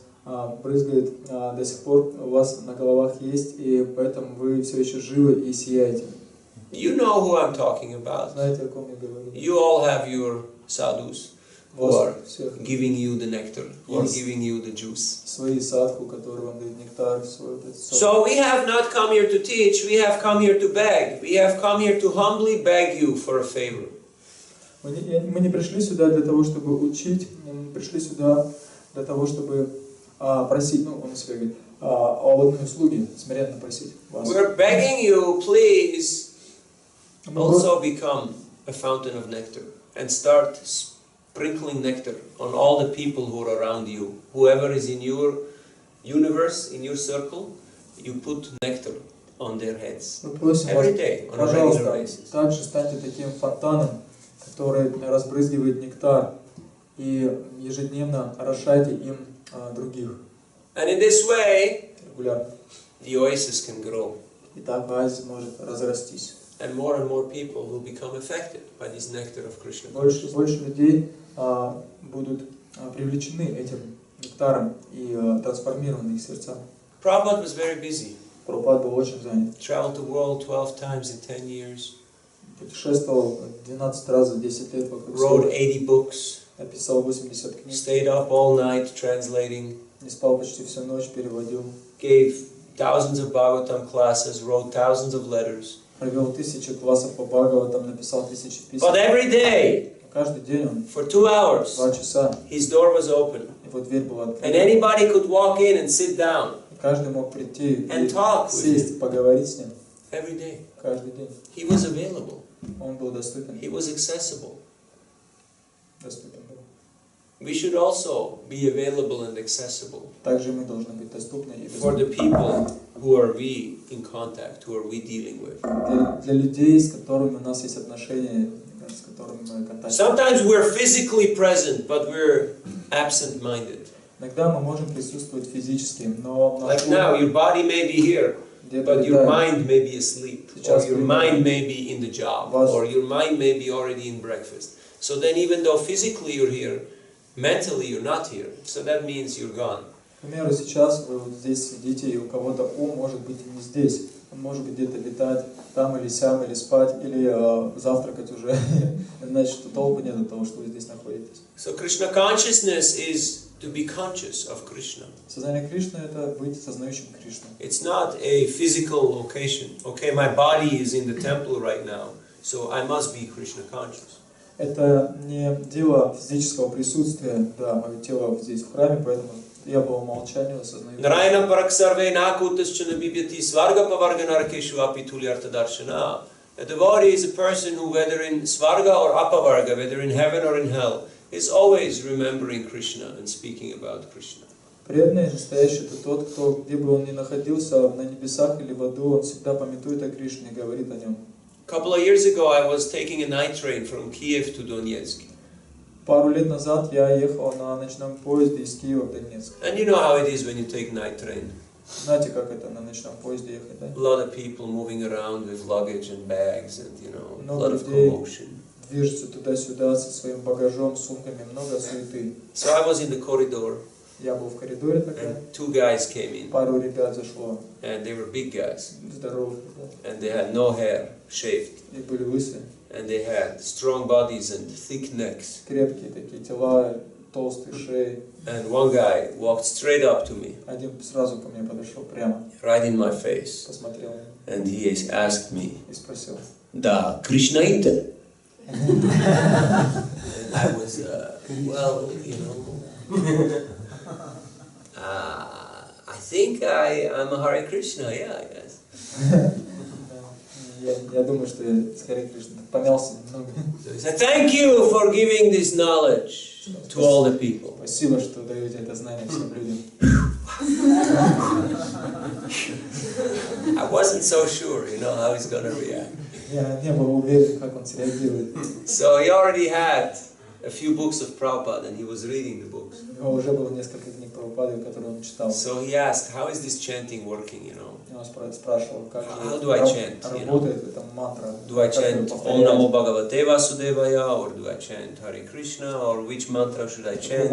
брызгает, до сих пор у вас на головах есть, и поэтому вы все еще живы и сияете.
You know who I'm talking about.
Знаете, о ком я говорю?
You all have your sadhus who are giving you the nectar, who are giving you the juice.
Свои садху, которые вам дают нектар, свой
So we have not come here to teach, we have come here to beg. We have come here to humbly beg you for a favor.
Мы не пришли сюда для того, чтобы учить, мы пришли сюда для того, чтобы просить, он себя говорит, о одной услуге, смиренно просить вас.
We're begging you, please also become a fountain of nectar and start sprinkling nectar on all the people who are around you. Whoever is in your universe, in your circle, you put nectar on their heads every day on a regular basis.
Также станьте таким фонтаном, который разбрызгивает нектар, и ежедневно орошайте им других.
And in this way,
регулярно.
The oasis can grow.
И так оазис может разрастись.
And more people will become affected by this nectar of Krishna.
Больше людей будут привлечены этим нектаром и трансформированы их сердца.
Prabhupada was very busy.
Прабхупад был очень занят.
Traveled the world 12 times in 10 years.
Путешествовал 12 раз за 10 лет вокруг света.
Wrote 80 books.
Написал 80 книг.
Stayed up all night translating.
Не спал почти всю ночь, переводил.
Gave thousands of Bhagavatam classes, wrote thousands of letters.
Провел 1000 классов по Бхагаватам, написал 1000 писем.
But every day,
каждый день он
for 2 hours,
2 часа,
his door was open.
его дверь была
And
открыта.
anybody could walk in and sit down
Каждый мог прийти
and
и
talk with
сесть,
him
поговорить с ним
every day.
каждый день.
He was available.
Он был доступен.
He was accessible.
Доступен был.
We should also be available and accessible
Также мы должны быть доступны и
for the people who are we in contact, who are we dealing with.
для людей, с которыми у нас есть отношения, с которыми мы контактируем.
Sometimes we're physically present, but we're absent-minded.
Иногда мы можем присутствовать физически, но
Like now, your body may be here, but your mind may be asleep, or your mind may be in the job, or your mind may be already in breakfast. So then even though physically you're here, mentally you're not here. So that means you're gone.
К примеру, сейчас вы вот здесь сидите, и у кого-то ум может быть и не здесь. Он может быть где-то летать, там или сям, или спать, или завтракать уже. Значит, что толку нет от того, что вы здесь находитесь.
So Krishna consciousness is to be conscious of Krishna.
Сознание Кришны — это быть сознающим Кришну.
It's not a physical location. Okay, my body is in the temple right now, so I must be Krishna conscious.
Это не дело физического присутствия, да, мое тело здесь в храме, поэтому я по умолчанию осознаю.
Нарайна параксарве накутасчана бибьяти сварга паварганаркешу апитулярта даршана. A devotee is a person who, whether in svarga or apavarga, whether in heaven or in hell, is always remembering Krishna and speaking about Krishna.
Преданный, настоящий — это тот, кто, где бы он ни находился, на небесах или в аду, он всегда памятует о Кришне и говорит о нем.
A couple of years ago, I was taking a night train from Kiev to Donetsk.
Пару лет назад я ехал на ночном поезде из Киева в Донецк.
And you know how it is when you take night train.
Знаете, как это на ночном поезде ехать, да?
A lot of people moving around with luggage and bags and, you know, a
Много
lot of
людей
commotion.
движутся туда-сюда со своим багажом, сумками, много суеты.
So I was in the corridor,
Я был в коридоре такая,
and 2 guys came in,
пару ребят зашло,
and they were big guys,
здоровых, да,
and they had no hair, shaved,
и были лысые,
and they had strong bodies and thick necks.
крепкие такие тела, толстые шеи.
And one guy walked straight up to me,
Один сразу ко мне подошел прямо,
right in my face,
посмотрел
and he asked me,
и спросил.
"Da Krishna ita?" And I was, well, you know, I think I'm a Hare Krishna, yeah, I guess.
Я думаю, что я с Хари Кришной помялся немного.
So he said, "Thank you for giving this knowledge to all the people."
Спасибо, что даете это знание всем людям.
I wasn't so sure, you know, how he's going to react.
Я не был уверен, как он среагирует.
So he already had a few books of Prabhupada and he was reading the books.
У него уже было несколько книг Прабхупады, которые он читал.
So he asked, how is this chanting working, you know?
Он спрашивал, как
How do I chant, you know?
работает эта мантра.
Do I chant Om Namo Bhagavate Vasudevaya, or do I chant Hare Krishna, or which mantra should I chant?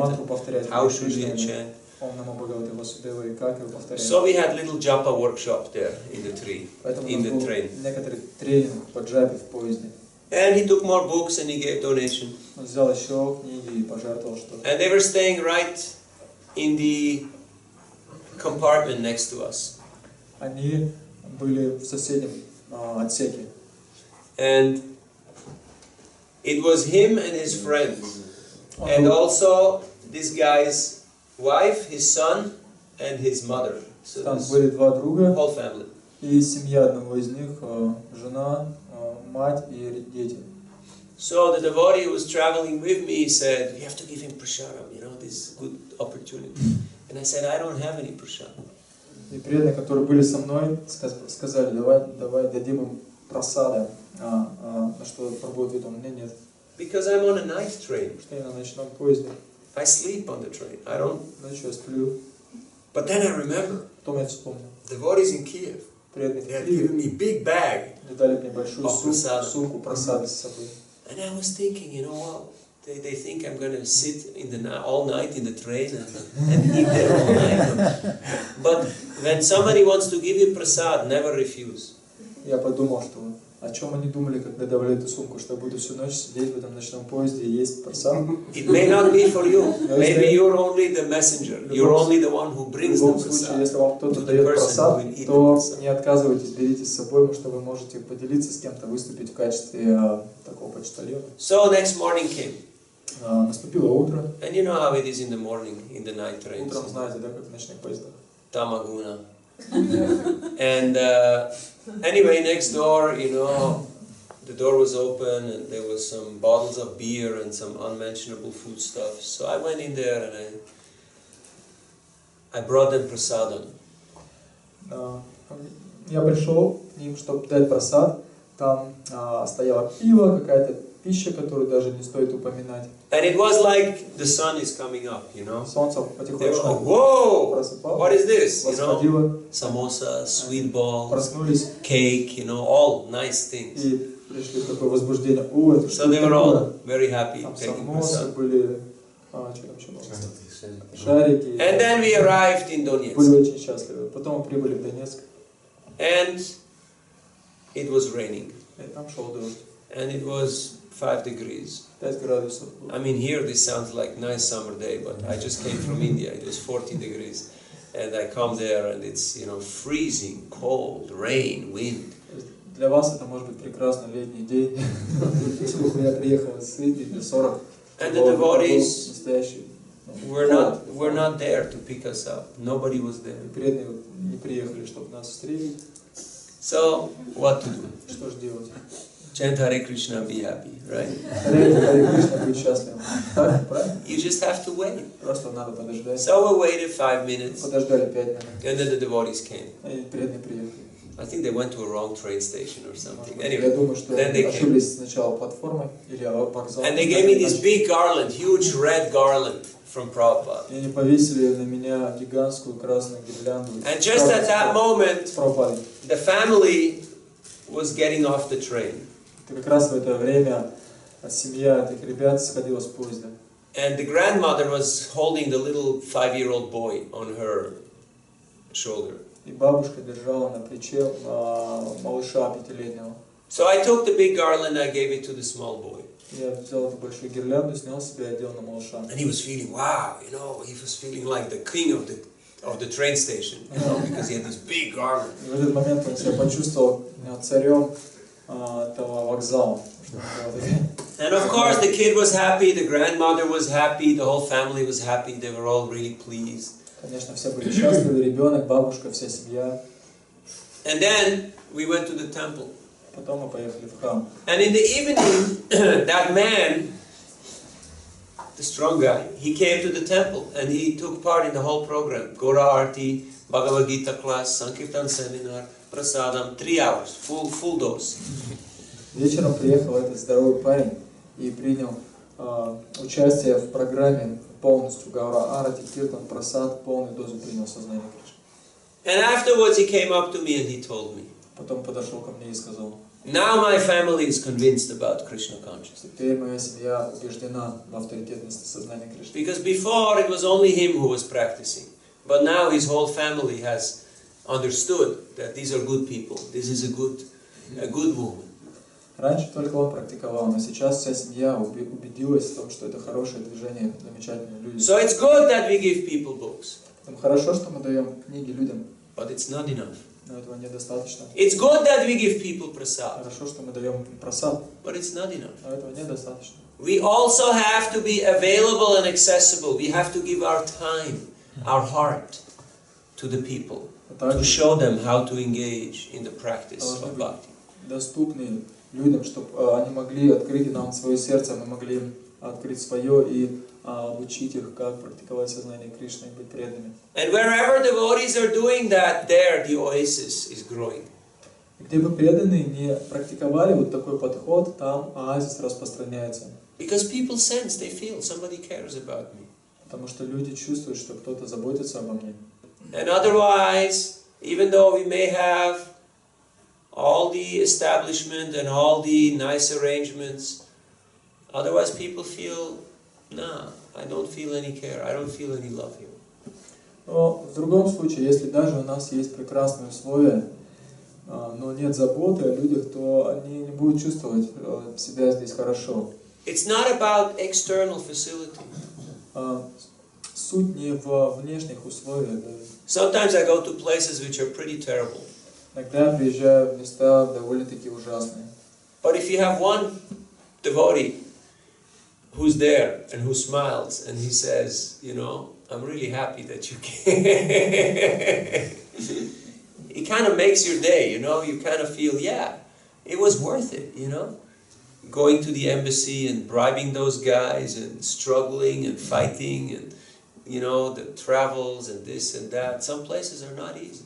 How should we chant?
Om Namo Bhagavate Vasudevaya, и как его повторять.
So we had little japa workshop there in the tree, in the train.
Некоторый тренинг по джапе в поезде.
And he took more books and he gave donation.
Он взял еще книги и пожертвовал что-то.
And they were staying right in the compartment next to us.
Они были в соседнем отсеке.
And it was him and his friends. And also this guy's wife, his son, and his mother. So
Там
this
были два друга
whole family.
и семья одного из них, жена, мать и дети.
So the devotee who was traveling with me said, "You have to give him prasadam, you know, this is a good opportunity." And I said, "I don't have any prasadam."
И преданные, которые были со мной, сказали, давай дадим им просада, на что Прабху ответил, у меня нет.
Because I'm on a night train.
Потому что я на ночном поезде.
I sleep on the train. I don't.
Ночью я сплю.
But then I remember,
Потом я вспомнил.
devotees in Kiev,
Преданные
they had
в Киеве
given me big bag.
мне дали мне большую
Просада.
сумку просады с собой.
And I was thinking, you know what? They think I'm going to sit all night in the train and eat there all night. But when somebody wants to give you prasad, never refuse.
Я подумал, что О чем они думали, когда давали эту сумку, что буду всю ночь сидеть в этом ночном поезде и есть просад?
It may not be for you. Maybe you're only the messenger. You're only the one who
В
brings the
любом случае, если вам
prasad
кто-то
to the
дает
person
просад,
who will eat the
то
prasad.
не отказывайтесь, берите с собой, потому что вы можете поделиться с кем-то, выступить в качестве такого почтальона.
So next morning came.
Наступило утро.
And you know how it is in the morning, in the night trains.
Утром, знаете, да, как в ночных поездах.
Tamaguna. And anyway, next door, you know, the door was open and there was some bottles of beer and some unmentionable food stuff. So I went in there and I brought them prasadam.
Я пришел к ним, чтобы дать просад. Там стояло пиво, какая-то пища, которую даже не стоит упоминать.
And it was like the sun is coming up, you know.
Солнце
They were,
потихоньку
whoa,
просыпалось,
what is this? You know,
восходило.
samosa, sweet balls,
Проснулись
cake, you know, all nice things.
и пришли в такое возбуждение. О, это
So
что
they were all
такое?
very happy
Там
taking
самосы
prasad.
были, что там еще было? Шарики.
And then we arrived in
Были
Donetsk.
очень счастливы. Потом мы прибыли в Донецк,
And it was raining.
и там шел дождь.
And it was 5 degrees.
5 градусов было.
I mean, here this sounds like nice summer day, but I just came from India. It was 40 degrees. And I come there and it's, you know, freezing, cold, rain, wind.
Для вас это может быть прекрасный летний день. Поскольку я приехал из Индии, 40.
And the devotees
настоящий.
were not there to pick us up. Nobody was there.
Преданные не приехали, чтобы нас встретить.
So, what to do?
Что же делать?
Chant Hare Krishna, be happy, right?
Харе Кришна, быть счастливым. Так, правильно?
You just have to wait.
Просто надо подождать.
So we waited 5 minutes,
Подождали 5 минут.
and then the devotees came.
И преданные приехали.
I think they went to a wrong train station or something.
Я
Anyway,
думаю, что
then they came.
ошиблись сначала платформой или вокзалом.
And they gave me this big garland, huge red garland from Prabhupada.
И они повесили на меня гигантскую красную гирлянду.
And just at that moment,
Прабхупады.
the family was getting off the train.
И как раз в это время семья этих ребят сходила с поезда.
And the grandmother was holding the little 5-year-old boy on her shoulder.
И бабушка держала на плече малыша 5-летнего.
So I took the big garland, I gave it to the small boy.
Я взял эту большую гирлянду, снял себя и одел на малыша.
And he was feeling, wow, you know, he was feeling like the king of the train station, you know, because he had this big garland.
И в этот момент он себя почувствовал царем этого вокзала.
And of course the kid was happy, the grandmother was happy, the whole family was happy, they were all really pleased.
Конечно, все были счастливы, ребенок, бабушка, вся семья.
And then we went to the temple.
Потом мы поехали в храм.
And in the evening, that man, the strong guy, he came to the temple and he took part in the whole program. Gora Arti, Bhagavad Gita class, Sankirtan seminar, Prasadam, 3 hours, full dose.
Вечером приехал этот здоровый парень и принял участие в программе полностью. Гаура Арати, Киртан, Прасад, полную дозу принял сознание Кришны.
And afterwards he came up to me and he told me,
Потом подошел ко мне и сказал,
now my family is convinced about Krishna consciousness.
теперь моя семья убеждена в авторитетности сознания Кришны.
Because before it was only him who was practicing. But now his whole family has understood that these are good people. This is a good woman.
Раньше только он практиковал, но сейчас вся семья убедилась в том, что это хорошее движение, замечательные люди.
So it's good that we give people books.
Поэтому хорошо, что мы даем книги людям,
But it's not enough.
но этого недостаточно.
It's good that we give people prasad.
Хорошо, что мы даем просад,
But it's not enough.
но этого недостаточно.
We also have to be available and accessible. We have to give our time, our heart to the people. To show them how to engage in the practice of bhakti.
Доступны людям, чтобы они могли открыть нам свое сердце, мы могли им открыть свое и обучить их, как практиковать сознание Кришны и быть преданными.
And wherever devotees are doing that, there the oasis is growing.
Где бы преданные не практиковали вот такой подход, там оазис распространяется.
Because people sense, they feel somebody cares about me.
Потому что люди чувствуют, что кто-то заботится обо мне.
And otherwise, even though we may have all the establishment and all the nice arrangements, otherwise people feel, nah, I don't feel any care, I don't feel any love here.
Но в другом случае, если даже у нас есть прекрасные условия, но нет заботы о людях, то они не будут чувствовать себя здесь хорошо.
It's not about external facility.
Суть не в внешних условиях.
Sometimes I go to places which are pretty terrible.
Иногда я приезжаю в места довольно-таки ужасные.
But if you have one devotee who's there and who smiles and he says, you know, I'm really happy that you came. It kind of makes your day, you know, you kind of feel, yeah, it was worth it, you know. Going to the embassy and bribing those guys and struggling and fighting and, you know, the travels and this and that. Some places are not easy.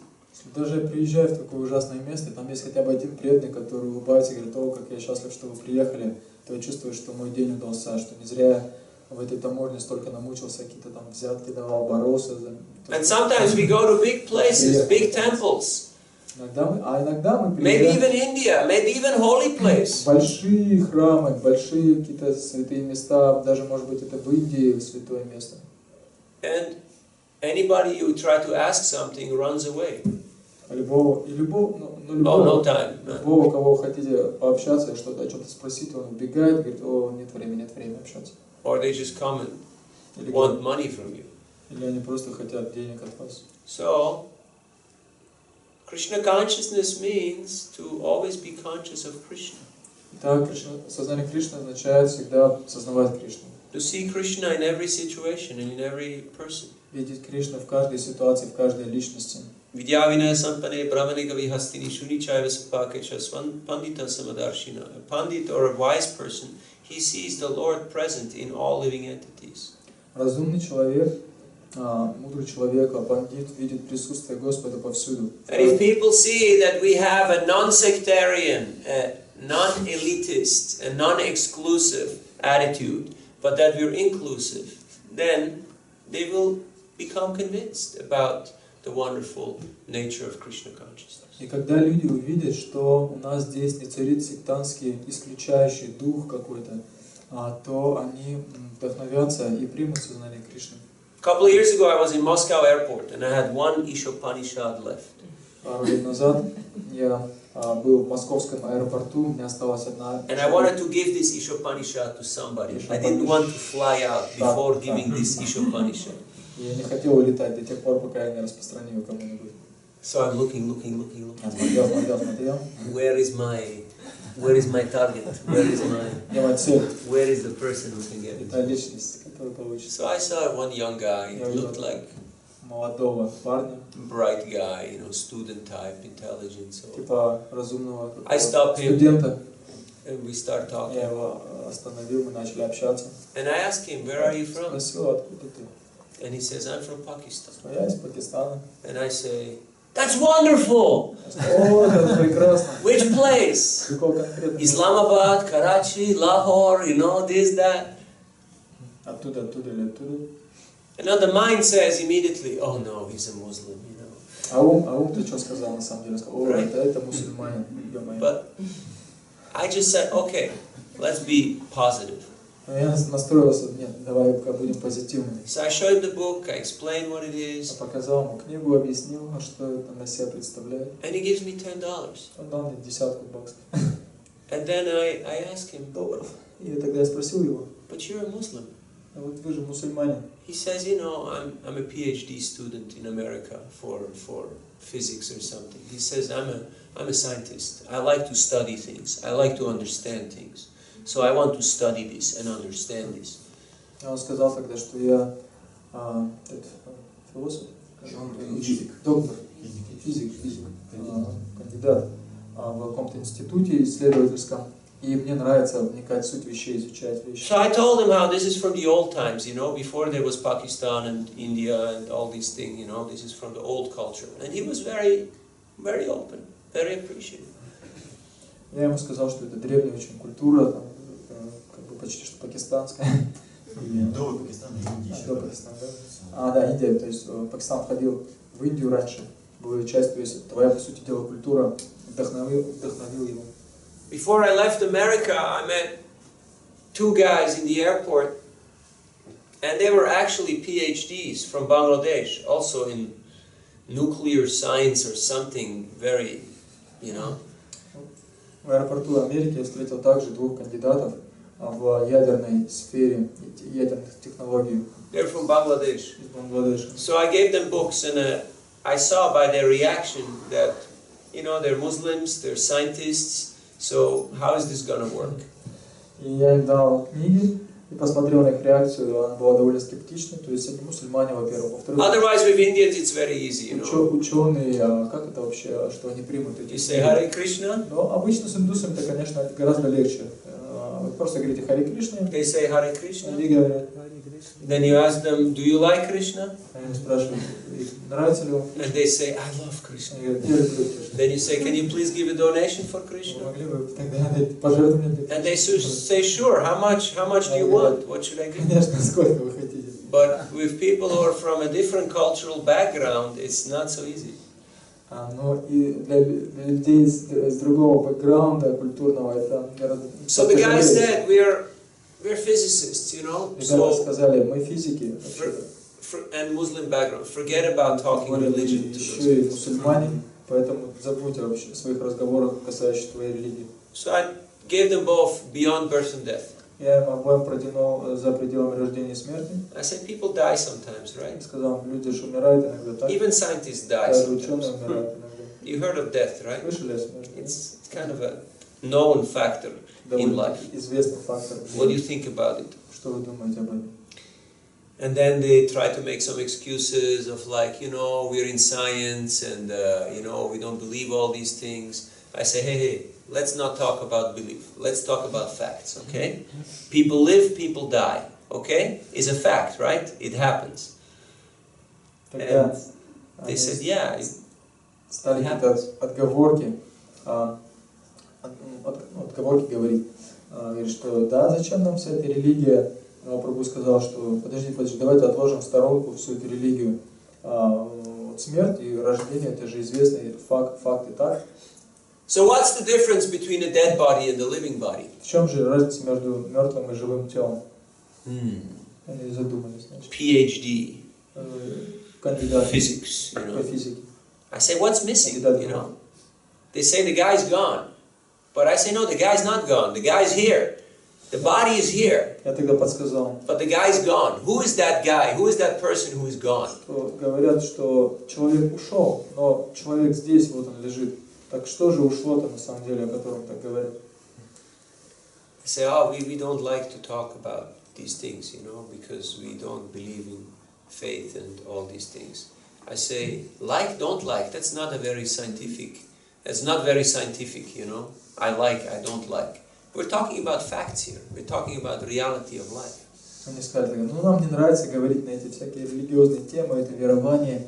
Даже я приезжаю в такое ужасное место, там есть хотя бы один преданный, который улыбается и говорит: о, как я счастлив, что вы приехали, то я чувствую, что мой день удался, что не зря я в этой таможне столько намучился, какие-то там взятки давал, боролся.
And sometimes we go to big places, big temples.
Иногда мы
Maybe
приезжаем
even India, maybe even holy place.
в большие храмы, большие какие-то святые места, даже, может быть, это в Индии святое место.
And anybody you try to ask something runs away.
Любого, кого вы хотите пообщаться, что-то, о чем-то спросить, он убегает, говорит: о, нет времени общаться.
Or they just come and want money from you.
Или они просто хотят денег от вас.
So, Krishna consciousness means to always be conscious of Krishna.
Так, сознание Кришны означает всегда сознавать Кришну.
To see Krishna in every situation and in every person.
Видеть Кришну в каждой ситуации, в каждой личности.
Vidya vinaya sampane brahmane gavi hastini shuni chaiva sapakecha pandita samadarshina. A pandit or a wise person, he sees the Lord present in all living entities.
Разумный человек, мудрый человек, пандит видит присутствие Господа повсюду.
And if people see that we have a non-sectarian, non-elitist, a non-exclusive attitude, but that we're inclusive, then they will become convinced about the wonderful nature of Krishna consciousness.
И когда люди увидят, что у нас здесь не царит сектантский, исключающий дух какой-то, то они вдохновятся и примут сознание Кришны.
A couple of years ago, I was in Moscow airport and I had one Ishopanishad left.
Пару лет назад я был в московском аэропорту, у меня осталась одна.
And I wanted to give this Ishopanishad to somebody. I didn't want to fly out before giving this Ishopanishad.
Я не хотел улетать до тех пор, пока я не распространю кому-нибудь.
So I'm looking.
Смотрел.
Where is my target? Where is the person who can get it?
Это личность, которая получится.
So I saw one young guy. He looked like
молодого парня.
Bright guy, you know, student type, intelligent. So
Типа разумного
студента. And we start talking.
Я его остановил, мы начали общаться.
And I asked him, where are you from?
Спросил, откуда ты?
And he says, I'm from Pakistan.
Я из Пакистана.
And I say, that's wonderful!
О, это прекрасно.
Which place? Islamabad, Karachi, Lahore, you know, this, that.
Оттуда или оттуда.
And now the mind says immediately, oh no, he's a Muslim, you know.
А ум-то что сказал на самом деле? Сказал: о, это мусульманин.
But I just said, okay, let's be positive.
Я настроился: нет, давай будем позитивными.
So I showed him the book, I explained what it is.
Я показал ему книгу, объяснил, что это на себя представляет.
And he gives me $10.
Он дал мне $10.
And then I asked him,
$10. И тогда я спросил его:
but you're a Muslim.
А вот вы же мусульманин.
He says, you know, I'm a PhD student in America for physics or something. He says, I'm a scientist. I like to study things. I like to understand things. So I want to study this and understand this.
Он сказал тогда, что я философ, доктор, физик, кандидат в каком-то институте исследовательском, и мне нравится вникать в суть вещей, изучать вещи.
So I told him how this is from the old times, you know, before there was Pakistan and India and all these things, you know, this is from the old culture. And he was very, very open, very appreciative.
Я ему сказал, что это древняя очень культура, там, как бы почти что пакистанская.
До Пакистана и Индии.
До Пакистана, да. Да, Индия, то есть Пакистан входил в Индию раньше, была часть, то есть твоя, по сути дела, культура вдохновил его.
Before I left America, I met two guys in the airport, and they were actually PhDs from Bangladesh, also in nuclear science or something very you know.
В аэропорту Америки я встретил также двух кандидатов в ядерной сфере, ядерных технологий
They're from Bangladesh.
из Бангладеша.
So I gave them books, and I saw by their reaction that, you know, they're Muslims, they're scientists, so how is this going to work?
И я им дал книги и посмотрел на их реакцию, она была довольно скептичной, то есть они мусульмане, во-первых. Во-вторых,
Otherwise, with Indians, it's very easy, you know.
ученые, как это вообще, что они примут эти
You say Hare Krishna,
Но обычно с индусами это, конечно, гораздо легче. Вы просто говорите Хари Кришна,
they say Hare Krishna.
они говорят,
Then you ask them, do you like Krishna?
они спрашивают, нравится ли вам?
And they say, I love Krishna.
Они говорят, я люблю Кришну.
Then you say, can you please give a donation for
Вы
Krishna?
могли бы тогда дать пожертвование?
And they say, sure, how much do you want? What should I give?
Конечно, сколько вы хотите.
But with people who are from a different cultural background, it's not so easy.
Но и для людей с другого бэкграунда культурного это гораздо...
So the guy said, we're physicists, you know.
Ребята
So
сказали, мы физики,
and Muslim background. Forget about talking religion to those
еще и
people.
мусульмане, поэтому забудьте вообще о своих разговорах, касающихся твоей религии.
So I gave them both Beyond Birth and Death.
Я им обоим протянул за пределами рождения и смерти.
I said, people die sometimes, right?
И сказал, люди же умирают иногда так.
Even scientists die
Даже ученые
sometimes.
умирают иногда.
You heard of death, right?
Слышали о смерти?
It's kind of a known factor in life.
Известный фактор.
What do you think about it?
Что вы думаете об этом?
And then they try to make some excuses of like, you know, we're in science and, you know, we don't believe all these things. I say, hey, let's not talk about belief. Let's talk about facts, okay? People live, people die, okay? It's a fact, right? It happens.
Тогда
They said, yeah.
стали какие-то отговорки говорить. Говорит, что да, зачем нам вся эта религия? Но прабху сказал, что подожди, давайте отложим в сторонку всю эту религию. Смерть и рождение, это же известный факт и так.
So what's the difference between a dead body and a living body?
В чем же разница между мертвым и живым телом? Они задумались, значит.
PhD.
Кандидат
Physics, you
по
know.
физике.
I say, what's missing, you know? They say the guy's gone. But I say, no, the guy's not gone. The guy's here. The body is here.
Я тогда подсказал.
But the guy's gone. Who is that guy? Who is that person who is gone?
Говорят, что человек ушел, но человек здесь, вот он лежит. Так что же ушло-то на самом деле, о котором так говорят?
I say, oh, we don't like to talk about these things, you know, because we don't believe in faith and all these things. I say, like, don't like, that's not a very scientific, that's not very scientific, you know. I like, I don't like. We're talking about facts here. We're talking about reality of life.
Они сказали, ну нам не нравится говорить на эти всякие религиозные темы, это верование.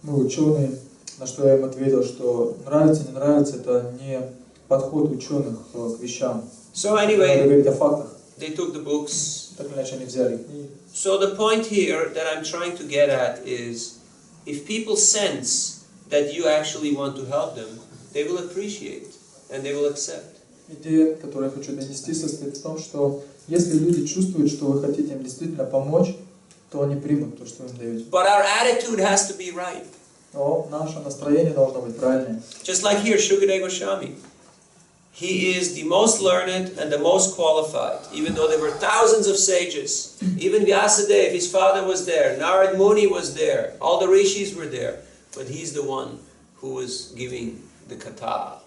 Мы ученые, на что я им ответил, что нравится, не нравится, это не подход ученых к вещам.
So
Надо
anyway,
говорить о фактах.
they took the books.
Так или иначе они взяли книги.
So the point here that I'm trying to get at is, if people sense that you actually want to help them, they will appreciate and they will accept.
Идея, которую я хочу донести, состоит в том, что если люди чувствуют, что вы хотите им действительно помочь, то они примут то, что вы им даете.
But our attitude has to be right.
Но наше настроение должно быть правильное.
Just like here, Shukadeva Goswami. He is the most learned and the most qualified, even though there were thousands of sages. Even Vyasadevе, his father was there, Narad Muni was there, all the rishis were there. But he's the one who was giving the katha.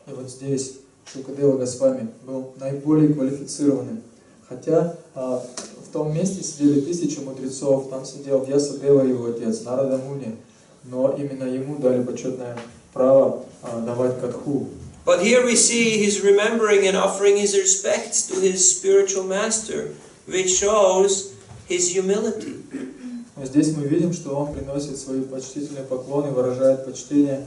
И вот здесь Шукадева Госвами был наиболее квалифицированным. Хотя в том месте сидели тысячи мудрецов, там сидел Вьясадева, его отец, Нарада Муни, но именно ему дали почетное право давать катху.
But here we see his remembering and offering his respects to his spiritual master, which shows his humility.
Здесь мы видим, что он приносит свои почтительные поклоны, выражает почтение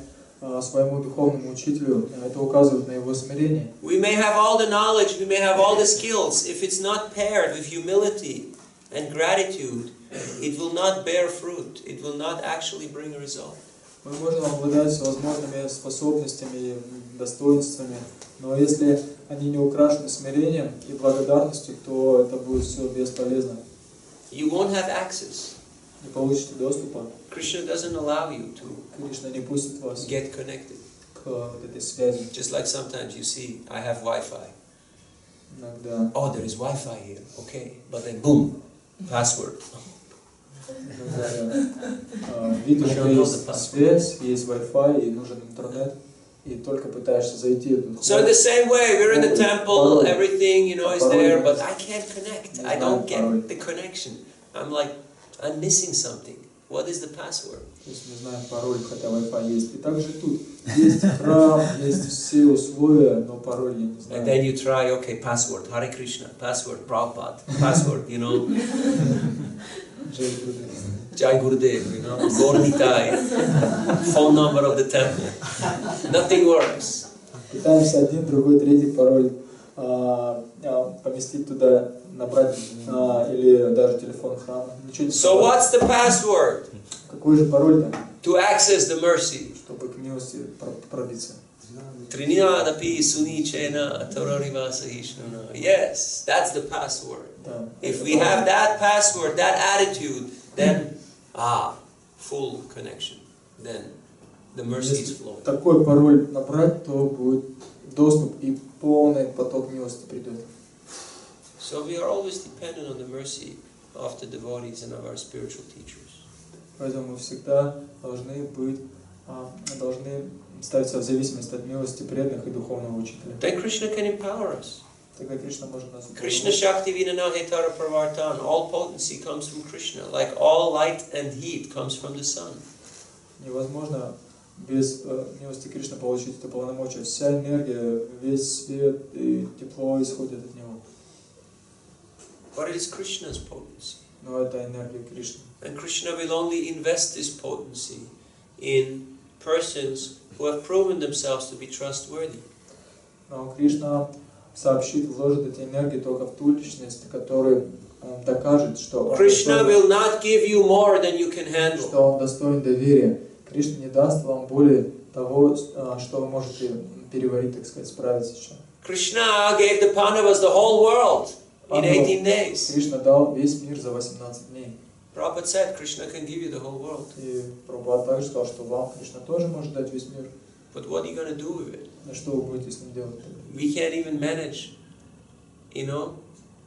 своему духовному учителю. Это указывает на его смирение.
We may have all the knowledge, we may have all the skills. If it's not paired with humility and gratitude, it will not bear fruit. It will not actually bring a result.
Мы можем обладать всевозможными способностями и достоинствами, но если они не украшены смирением и благодарностью, то это будет все бесполезно.
You won't have access.
Не получите доступа.
Krishna doesn't allow you to
Кришна не пустит вас
get connected.
вот этой связи.
Just like sometimes you see, I have Wi-Fi.
Иногда,
Oh, there is Wi-Fi here. Okay, but then boom, password.
видишь, что есть связь, есть Wi-Fi и нужен интернет, и только пытаешься зайти.
So in the same way, we're in the temple, everything, you know, is there, but I can't connect. I don't get the connection. I'm like, I'm missing something. What is the password?
То есть мы знаем пароль, хотя Wi-Fi есть. И также тут есть храм, есть все условия, но пароль я не знаю.
And then you try, okay, password, Hare Krishna, password, Prabhupada, password, you know. Jai Gurudev, you know, Gornitai, phone number of the temple. Nothing works.
Пытаемся один, другой, третий пароль поместить туда, набрать или даже телефон храма.
So what's the password?
Какой же пароль-то?
To access the mercy.
Чтобы к милости пробиться.
Trinadapi sunichena torarivasahishna. Yes, that's the password. If we have that password, that attitude, then full connection. Then the mercy is flowing.
Такой пароль набрать, то будет доступ и полный поток милости придет.
So we are always dependent on the mercy of the devotees and of our spiritual teachers.
Поэтому мы всегда должны ставиться в зависимость от милости преданных и духовного учителя.
Then Krishna can empower us.
Тогда Кришна может нас
Krishna Shakti Vinana Hetara Pravartan. All potency comes from Krishna, like all light and heat comes from the sun.
Невозможно без милости Кришны получить это полномочия. Вся энергия, весь свет и тепло исходят от него.
But it is Krishna's potency.
Но это энергия Кришны.
And Krishna will only invest this potency in persons who have proven themselves to be trustworthy.
Но Кришна вложит эти энергии только в ту личность, которая докажет, что
Krishna will not give you more than you can handle.
Что он достоин доверия. Кришна не даст вам более того, что вы можете переварить, так сказать, справиться еще.
Krishna gave the Pandavas the whole world in 18 days.
Кришна дал весь мир за 18 дней.
Prabhupada said Krishna can give you the whole world.
И Прабхупада также сказал, что вам Кришна тоже может дать весь мир.
But what are you going to do with it?
На что вы будете с ним делать?
We can't even manage, you know,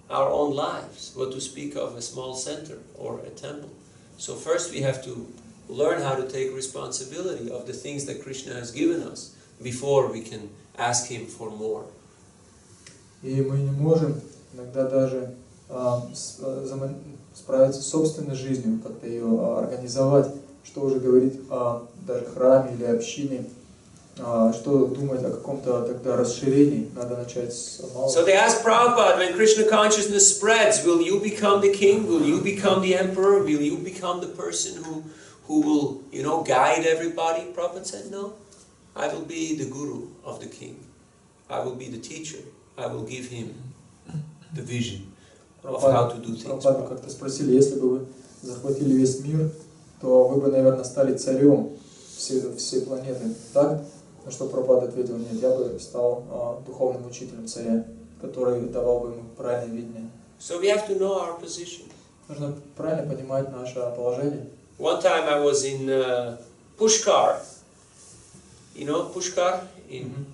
our own lives. What to speak of a small center or a temple. So first we have to learn how to take responsibility of the things that Krishna has given us before we can ask him for more.
И мы не можем иногда даже справиться с собственной жизнью, как-то ее организовать, что уже говорить о даже храме или общине, что думать о каком-то тогда расширении, надо начать с малого.
So they asked Prabhupada, when Krishna consciousness spreads, will you become the king? Will you become the emperor? Will you become the person who will, you know, guide everybody? Prabhupada said, no. I will be the guru of the king. I will be the teacher. I will give him the vision of how to do things.
Прабхупаду как-то спросили, если бы вы захватили весь мир, то вы бы, наверное, стали царем всей планеты. Так? На что Прабхупада ответил, нет, я бы стал духовным учителем царя, который давал бы ему правильное видение.
So we have to know our position.
Нужно правильно понимать наше положение.
One time I was in Pushkar. You know Pushkar in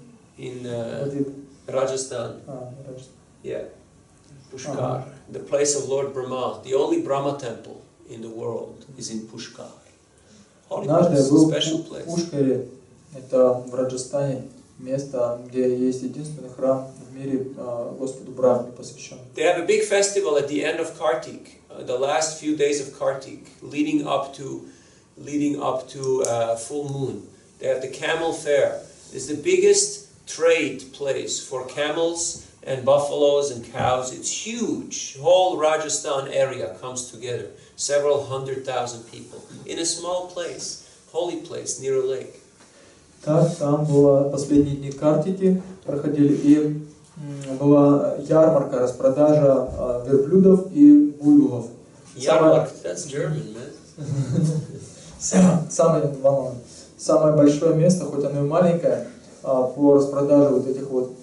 Rajasthan. Yeah, Pushkar, the place of Lord Brahma. The only Brahma temple in the world is in Pushkar.
Однажды я был в Пушкаре, это в Раджастане, место, где есть единственный храм в мире Господу Брахме посвящен.
They have a big festival at the end of Kartik, the last few days of Kartik, leading up to full moon. They have the camel fair. It's the biggest trade place for camels and buffaloes and cows. It's huge. Whole Rajasthan area comes together. Several 100,000 people in a small place, holy place near a lake.
Так, там было последние дни Картики проходили, и была ярмарка, распродажа верблюдов и буйволов.
Ярмарка, that's German, man.
Самое большое место, хоть оно и маленькое, по распродаже вот этих вот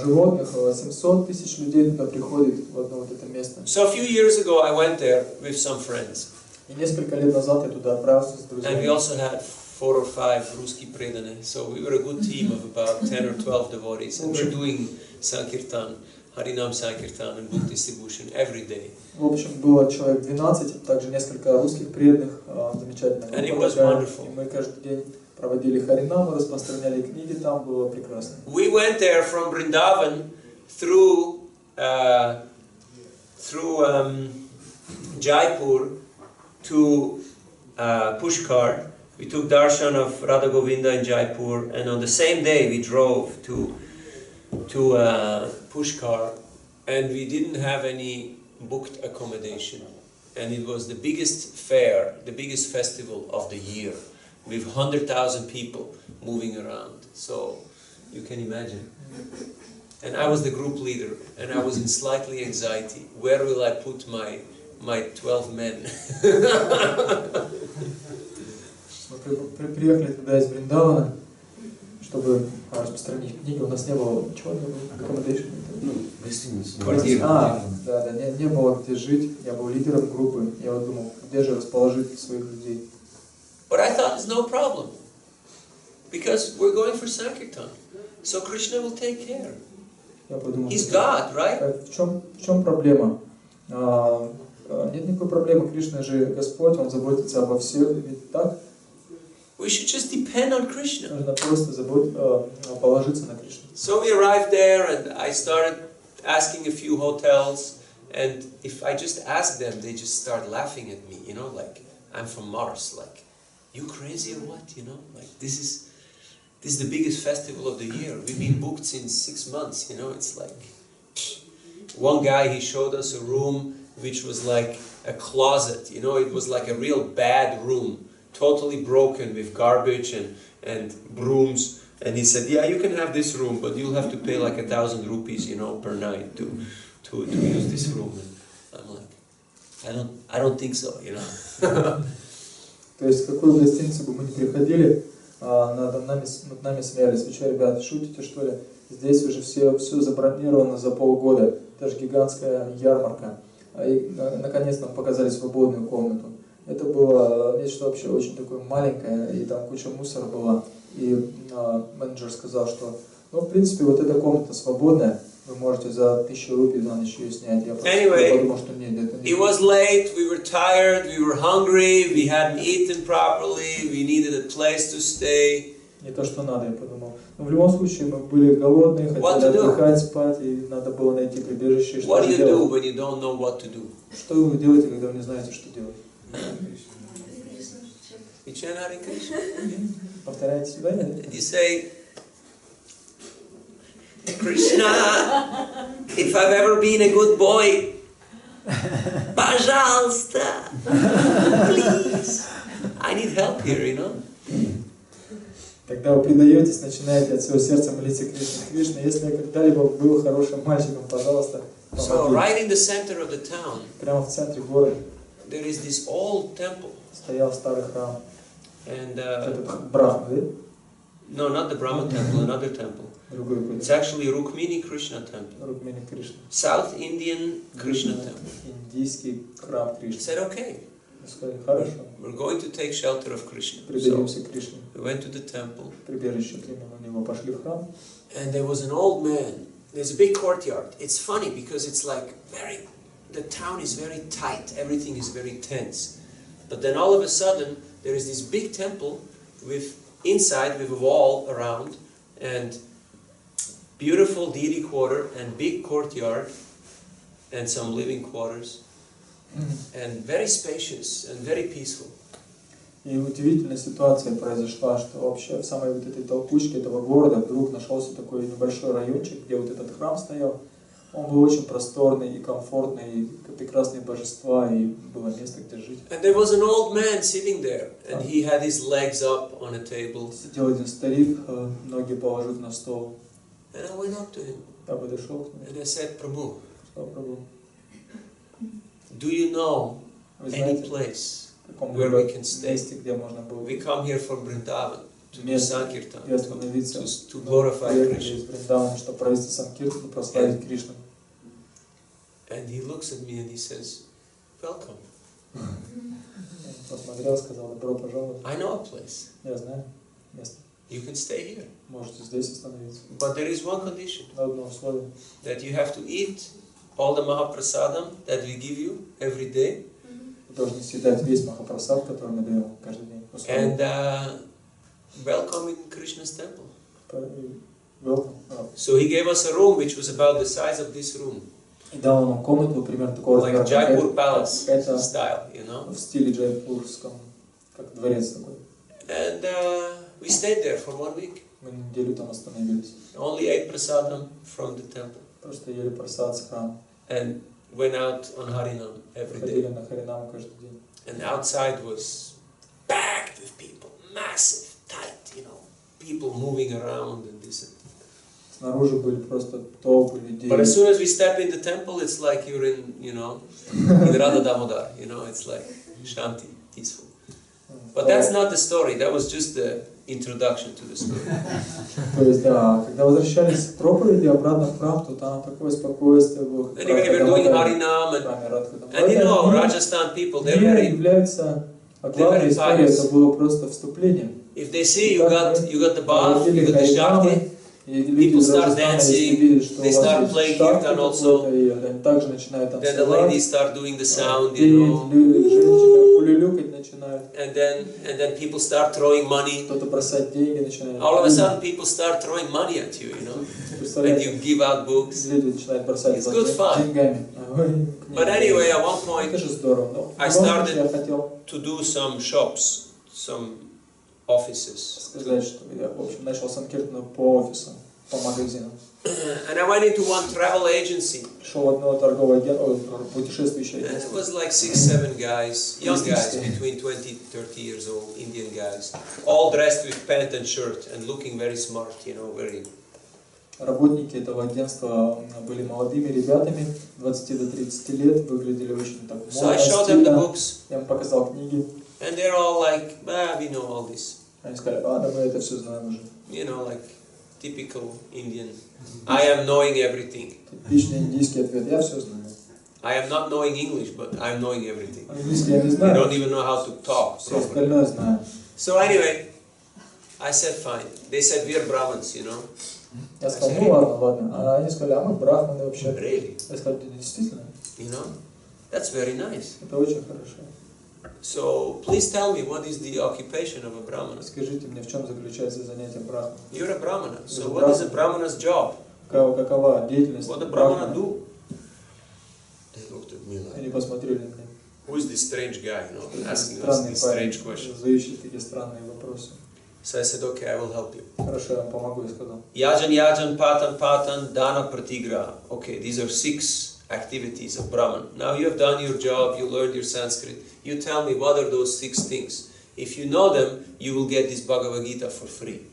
животных, 700 тысяч людей туда приходит в одно вот это место.
So a few years ago I went there with some friends.
И несколько лет назад я туда отправился с друзьями.
And we also had 4 or 5 русские преданные. So we were a good team of about 10 or 12 devotees, and we're doing Sankirtan, Harinam Sankirtan and book distribution every day.
В общем, было человек 12, также несколько русских преданных, замечательно.
And it was wonderful.
И мы каждый день проводили Харинам, распространяли книги, там было прекрасно.
We went there from Vrindavan through Jaipur to Pushkar. We took darshan of Radha Govinda in Jaipur, and on the same day we drove to Pushkar, and we didn't have any booked accommodation. And it was the biggest fair, the biggest festival of the year, with 100,000 people moving around. So you can imagine. And I was the group leader, and I was in slightly anxiety. Where will I put my 12 men?
Мы приехали туда из Вриндавана, чтобы распространить книги. У нас не было ничего, не было accommodation. Да, не было где жить. Я был лидером группы. Я вот думал, где же расположить своих людей.
But I thought it's no problem, because we're going for Sankirtan, so Krishna will take care.
Я подумал,
He's God, right?
В чем проблема? Нет никакой проблемы. Кришна же Господь, Он заботится обо всех, ведь так?
We should just depend on Krishna.
Нужно просто положиться на Кришну.
So we arrived there, and I started asking a few hotels, and if I just ask them, they just start laughing at me, you know, like I'm from Mars, like, you crazy or what, you know, like this is the biggest festival of the year. We've been booked since 6 months, you know, it's like, one guy, he showed us a room which was like a closet, you know, it was like a real bad room, totally broken with garbage and brooms, and he said, yeah, you can have this room, but you'll have to pay like 1,000 rupees, you know, per night to use this room. And I'm like, I don't think so, you know.
То есть, в какую гостиницу бы мы ни приходили, над нами смеялись. Вы что, ребята, шутите, что ли? Здесь уже все забронировано за полгода. Это же гигантская ярмарка. И, наконец, нам показали свободную комнату. Это было нечто вообще очень такое маленькое, и там куча мусора была. И менеджер сказал, что, ну, в принципе, вот эта комната свободная, вы можете за 1000 рупий на ночь ее снять. Я подумал, что нет, это не...
It was late, we were tired, we were hungry, we hadn't eaten properly, we needed a place to stay.
Не то, что надо, я подумал. Но в любом случае мы были голодные, хотели отдыхать, спать, и надо было найти прибежище. Что
What do you do when you don't know what to do?
Что вы делаете, когда вы не знаете, что делать?
You chant Hare Krishna.
Повторяйте сюда, нет?
And you say, Krishna, if I've ever been a good boy, пожалуйста, please, I need help here, you know.
Когда вы предаетесь, начинаете от всего сердца молиться Кришне. Кришна, если я когда-либо был хорошим мальчиком, пожалуйста, помогите.
So right in the center of the town,
Прямо в центре города
there is this old temple.
стоял старый храм.
And
Этот Брахма, да?
no, not the Brahma temple, another temple.
Другой какой-то.
It's actually Rukmini Krishna temple.
Рукмини Кришна.
South Indian Krishna temple.
Индийский храм
He
Кришны.
said, okay,
Сказали, хорошо,
we're going to take shelter of Krishna. So
приберемся к Кришне.
we went to the temple,
Прибежище примем у него, пошли в храм.
and there was an old man. There's a big courtyard. It's funny because it's like the town is very tight. Everything is very tense. But then all of a sudden, there is this big temple inside with a wall around, and beautiful deity quarter, and big courtyard, and some living quarters, and very spacious and very peaceful.
И удивительная ситуация произошла, что вообще в самой вот этой толкучке этого города вдруг нашелся такой небольшой райончик, где вот этот храм стоял. Он был очень просторный и комфортный, и прекрасные божества, и было место, где жить.
And there was an old man sitting there, and he had his legs up on a table.
Сидел один старик, ноги положив на стол.
And I went up to him,
Я подошел к нему,
and I said, Prabhu,
сказал, Прабху,
do you know
вы
any
знаете,
place
в каком
where we can stay?
месте, где можно было
We come here from Vrindavan to do
место,
Sankirtan,
где остановиться,
to glorify
приехали из
Krishna.
Вриндавана, чтобы провести Санкиртан и прославить Кришну.
And he looks at me and he says, welcome.
посмотрел, сказал: добро пожаловать.
I know a place.
Я знаю место.
You can stay here.
Можете здесь остановиться.
But there is one condition.
На одно условие.
That you have to eat all the Mahaprasadam that we give you every day.
Вы должны съедать весь Махапрасад, который мы даем каждый день.
And welcome in Krishna's temple. So he gave us a room which was about the size of this room.
И дал нам комнату примерно такого
размера, like Jaipur Palace style, you know.
В стиле джайпурском, как дворец такой.
And we stayed there for 1 week.
Мы неделю там остановились.
Only ate prasadam from the temple.
Просто ели прасад с храма.
And went out on Harinam every day.
Ходили на Харинам каждый день.
And outside was packed with people, massive, tight, you know, people moving around and this and that.
Снаружи были просто толпы людей.
But as soon as we step in the temple, it's like you're in, you know, in Radha Damodar, you know, it's like shanti, peaceful. But that's not the story, that was just the introduction to the story.
То есть, да, когда возвращались с проповеди обратно в храм, то там такое спокойствие было.
And even if you're doing Harinam, and you know, Rajasthan people, they're very...
является главной историей, это было просто вступлением.
If they see you got the bath, you got the shakti, people start dancing, they start playing kirtan also, then the ladies start doing the sound, you know, and then people start throwing money. All of a sudden people start throwing money at you, you know, and you give out books. It's good fun. But anyway, at one point I started to do some shops, some offices. And I went into one travel agency. And it was like 6-7 guys, young guys, between 20-30 years old, Indian guys, all dressed with pant and shirt and looking very smart, you know, very...
Работники этого агентства были молодыми ребятами, 20 до 30 лет, выглядели очень так модно, стильно. Я им показал книги.
And they're all like, we know all this.
Они сказали: да, мы это все знаем уже.
You know, like typical Indian. I am knowing everything.
Типичный индийский ответ: я все знаю.
I am not knowing English, but I am knowing everything.
Английский я не знаю.
I don't even know how to talk.
Все остальное знаю.
So anyway, I said fine. They said we are Brahmins, you know.
Я сказал: ну ладно. А они сказали: а мы брахманы вообще.
Really?
Я сказал: действительно.
You know, that's very nice.
Это очень хорошо.
So please tell me, what is the occupation of a Brahmana?
Скажите мне, в чем заключается занятие брахмана?
You're a Brahmana. So what is a Brahmana's job?
Какова деятельность
What a Brahmana do? They looked at me like,
они посмотрели на меня.
who is this strange guy, you know, asking us these strange questions?
Задающий такие странные вопросы.
So I said, okay, I will help you.
Хорошо, я вам помогу, я сказал.
Yajan, patan, dana, pratigraha. Okay, these are 6 activities of Brahman. Now you have done your job, you learned your Sanskrit. You tell me, what are those 6 things? If you know them, you will get this Bhagavad Gita for free.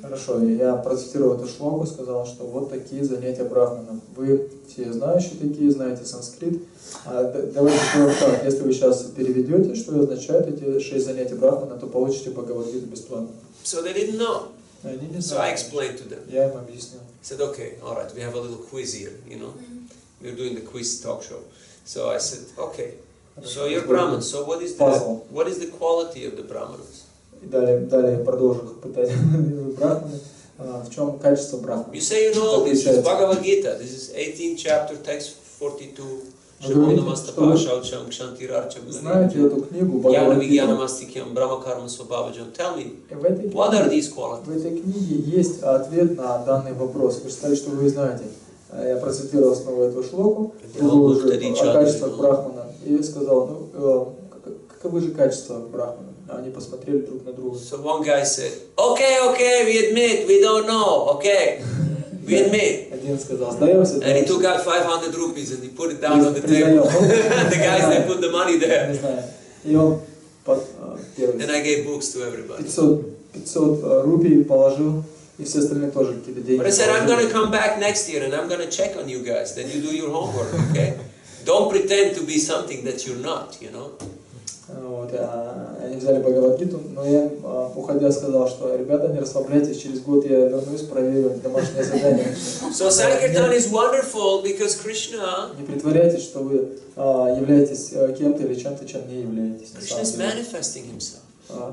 Хорошо, я процитировал эту шлоку, сказал, что вот такие занятия брахманов. Вы все знающие такие, знаете санскрит. Давайте сделаем так, если вы сейчас переведете, что означают эти 6 занятий брахмана, то получите Бхагавад-гиту бесплатно.
So they didn't know.
Они не
So I
знали.
explained to them.
Я им объяснил.
I said, okay, all right, we have a little quiz here, you know. We're doing the quiz talk show. So I said, okay, so you're Brahman, so what is the quality of the Brahmanas?
И далее я продолжу пытать брахманы. В чем качество брахмана?
You say you know all this, is Bhagavad Gita, this is 18th chapter, text 42. Знаете
эту книгу
Tell me, what are these qualities?
В этой книге есть ответ на данный вопрос. Вы считали, что вы знаете. Я процитировал снова эту шлоку, уже о качествах брахмана, и сказал, каковы же качества брахмана? Они посмотрели друг на друга.
So one guy said, okay, we admit, we don't know, okay, we admit.
Один сказал, сдаемся.
And he took out 500 rupees and he put it down on the table. The guys, they put the money there.
Не знаю. И он
and I gave books to everybody.
500 рупий положил, и все остальные тоже какие-то деньги.
But I said, I'm going to come back next year and I'm going to check on you guys, that you do your homework, okay? Don't pretend to be something that you're not, you know.
Вот, они взяли Бхагавад-гиту, но я им, уходя, сказал, что ребята, не расслабляйтесь, через год я вернусь, проверю домашнее задание.
So Sankirtan is wonderful because Krishna.
Не притворяйтесь, что вы являетесь кем-то или чем-то, чем не являетесь.
Krishna is manifesting himself.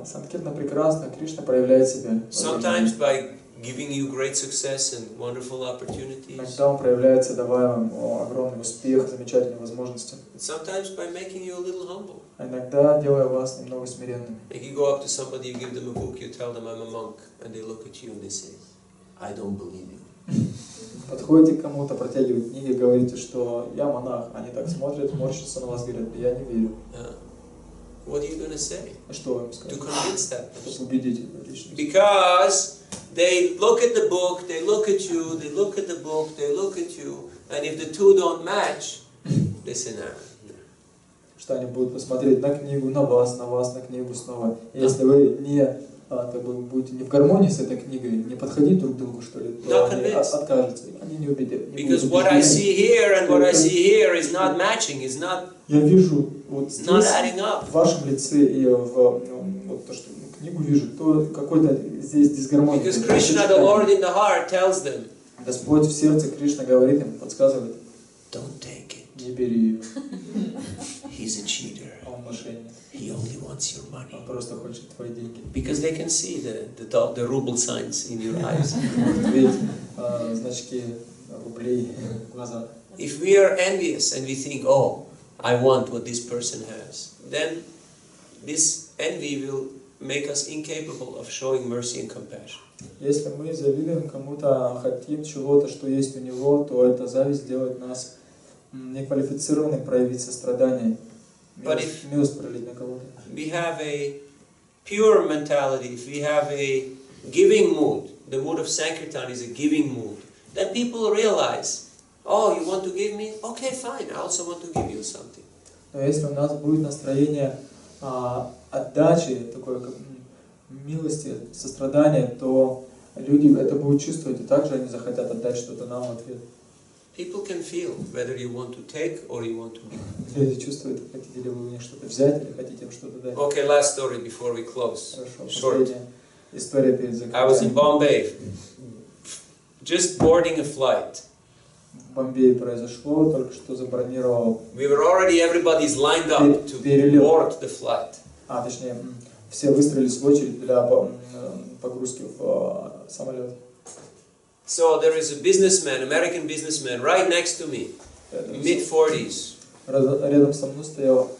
Санкиртана прекрасно, Кришна проявляет себя.
Sometimes by giving you great success and wonderful opportunities.
Иногда он проявляется, давая вам огромный успех, замечательные возможности.
Sometimes by making you a little humble.
А иногда делая вас немного смиренными.
Like you go up to somebody, you give them a book, you tell them I'm a monk, and they look at you and they say, I don't believe you.
Подходите к кому-то, протягиваете книги, говорите, что я монах. Они так смотрят, морщатся на вас, говорят, я не верю.
What are you going to say?
Что вы им скажете?
To convince that person.
Чтобы убедить эту личность.
Because they look at the book, they look at you, they look at the book, they look at you, and if the two don't match, they say, nah.
Что они будут посмотреть на книгу, на вас, на книгу снова. И если вы не будете не в гармонии с этой книгой, не подходить друг к другу, что ли, то они откажутся. Они не убедят.
Because what I see here and what I see here is not matching, is not.
Я вижу вот здесь,
в
вашем лице и в вот то, что книгу вижу, то какой-то здесь дисгармония.
Because Krishna, the Lord in the heart, tells them.
Господь в сердце, Кришна говорит им, подсказывает.
Don't take it.
Не бери ее.
He's a cheater.
Он мошенник.
He only wants your money.
Он просто хочет твои деньги.
Because they can see the ruble signs in your eyes.
Видеть значки рублей в глазах.
If we are envious and we think, oh, I want what this person has, then this envy will make us incapable of showing mercy and compassion.
Если мы завидуем кому-то, хотим чего-то, что есть у него, то эта зависть делает нас неквалифицированным проявить сострадание, милость пролить на кого-то.
We have a pure mentality. If we have a giving mood, the mood of Sankirtan is a giving mood, then people realize, oh, you want to give me? Okay, fine. I also want to give you something.
Но если у нас будет настроение отдачи, такое как милости, сострадания, то люди это будут чувствовать, и также они захотят отдать что-то нам в ответ.
People can feel whether you want to take or you want to give.
Люди чувствуют, хотите ли вы у них что-то взять или хотите им что-то дать.
Okay, last story before we close.
Хорошо, последняя история перед закрытием.
I was in Bombay, just boarding a flight.
В Бомбее произошло, только что забронировал.
We were already, everybody's lined up to board the flight.
Точнее, все выстроились в очередь для погрузки в самолет.
So there is a businessman, American businessman, right next to me, mid-40s.
Рядом со мной стоял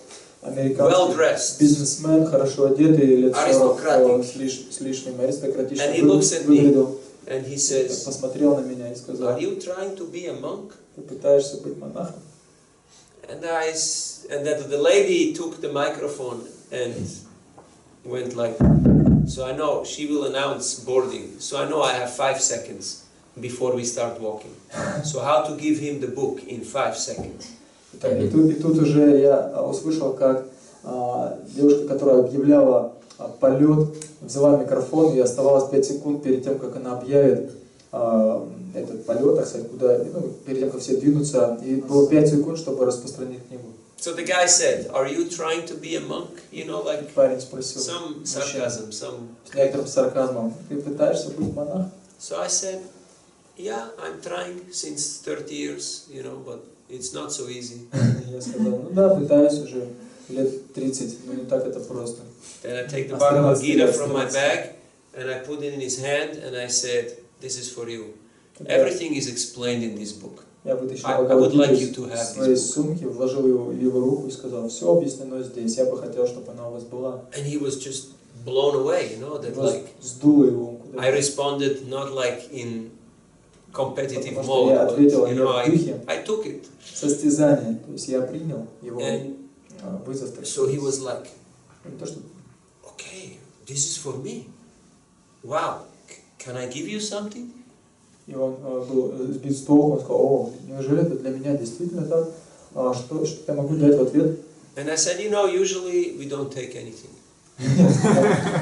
американский бизнесмен, хорошо одетый, лет 40 с лишним, аристократичный, выглядел.
And he says,
посмотрел на меня и сказал,
are you trying to be a monk?
Ты пытаешься быть монахом?
And then the lady took the microphone and went like, so I know she will announce boarding, so I know I have 5 seconds before we start walking. So how to give him the book in 5 seconds?
И тут уже я услышал, как девушка, которая объявляла полет, взяла микрофон, и оставалось 5 секунд перед тем, как она объявит этот полет, так сказать, куда, перед тем, как все двинутся, и было 5 секунд, чтобы распространить книгу.
So the guy said, are you trying to be a monk? You know, like
парень спросил,
some sarcasm, some...
С некоторым сарказмом. Ты пытаешься быть монахом?
So I said, yeah, I'm trying since 30 years, you know, but it's not so easy.
Я сказал, ну да, пытаюсь уже лет 30, но не так это просто.
Then I take the Bhagavad Gita from my bag and I put it in his hand and I said, this is for you. Everything is explained in this book.
Я вытащил
I would like you to have
своей сумки, вложил его в его руку и сказал, все объяснено здесь, я бы хотел, чтобы она у вас была.
And he was just blown away, you know, that like
сдуло его.
I responded not like in competitive mode, but, you know, I took it.
Состязание, то есть я принял его вызов.
So he was like, okay, this is for me. Wow, can I give you something?
И он был сбит с толку, он сказал, о, неужели это для меня действительно так? Что я могу дать в ответ?
And I said, you know, usually we don't take anything.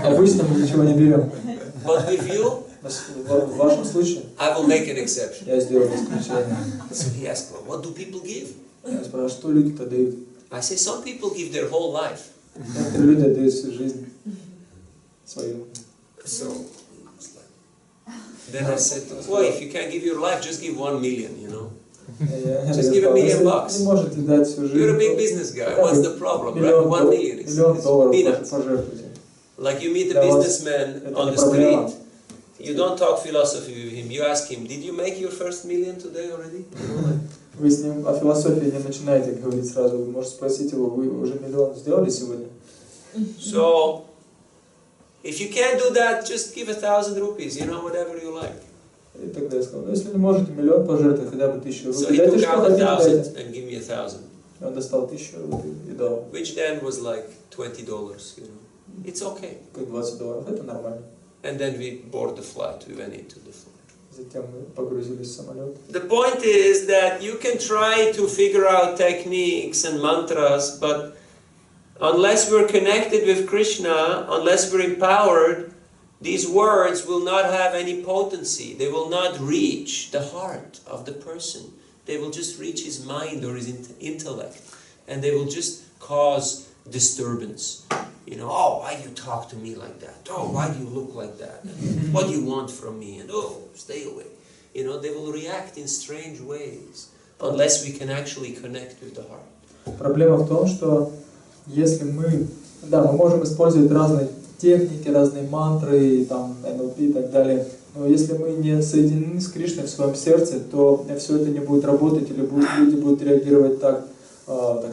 Обычно мы ничего не берем.
But with you,
в вашем случае,
I will make an exception.
Я сделаю исключение.
So he asked, well, what do people give?
Я спрашиваю, что люди-то дают?
I say, some people give their whole life.
Некоторые люди отдают всю жизнь свою.
So, then I said, well, if you can't give your life, just give 1 million, you know. Just give $1 million.
Не можете дать всю жизнь.
You're a big business guy. What's the problem, right? 1 million is peanuts. Like you meet a businessman on the street, you don't talk philosophy with him. You ask him, did you make your first million today already?
Вы с ним о философии не начинаете говорить сразу. Вы можете спросить его, вы уже миллион сделали сегодня?
So, if you can't do that, just give 1,000 rupees, you know, whatever you like.
И тогда я сказал, ну если не можете миллион пожертвовать, хотя бы 1000 рублей.
So he took out 1,000 and gave me 1,000.
Он достал 1000 рублей и дал.
Which then was like $20, you know. It's okay.
Как $20, это нормально.
And then we boarded the flight. We went into the flight.
Затем мы погрузились в самолет.
The point is that you can try to figure out techniques and mantras, but unless we're connected with Krishna, unless we're empowered, these words will not have any potency. They will not reach the heart of the person. They will just reach his mind or his intellect. And they will just cause disturbance. You know, oh, why do you talk to me like that? Oh, why do you look like that? And what do you want from me? And oh, stay away. You know, they will react in strange ways unless we can actually connect with the heart.
Проблема в том, что если мы можем использовать разные техники, разные мантры, там, НЛП и так далее, но если мы не соединены с Кришной в своем сердце, то все это не будет работать, или люди будут реагировать так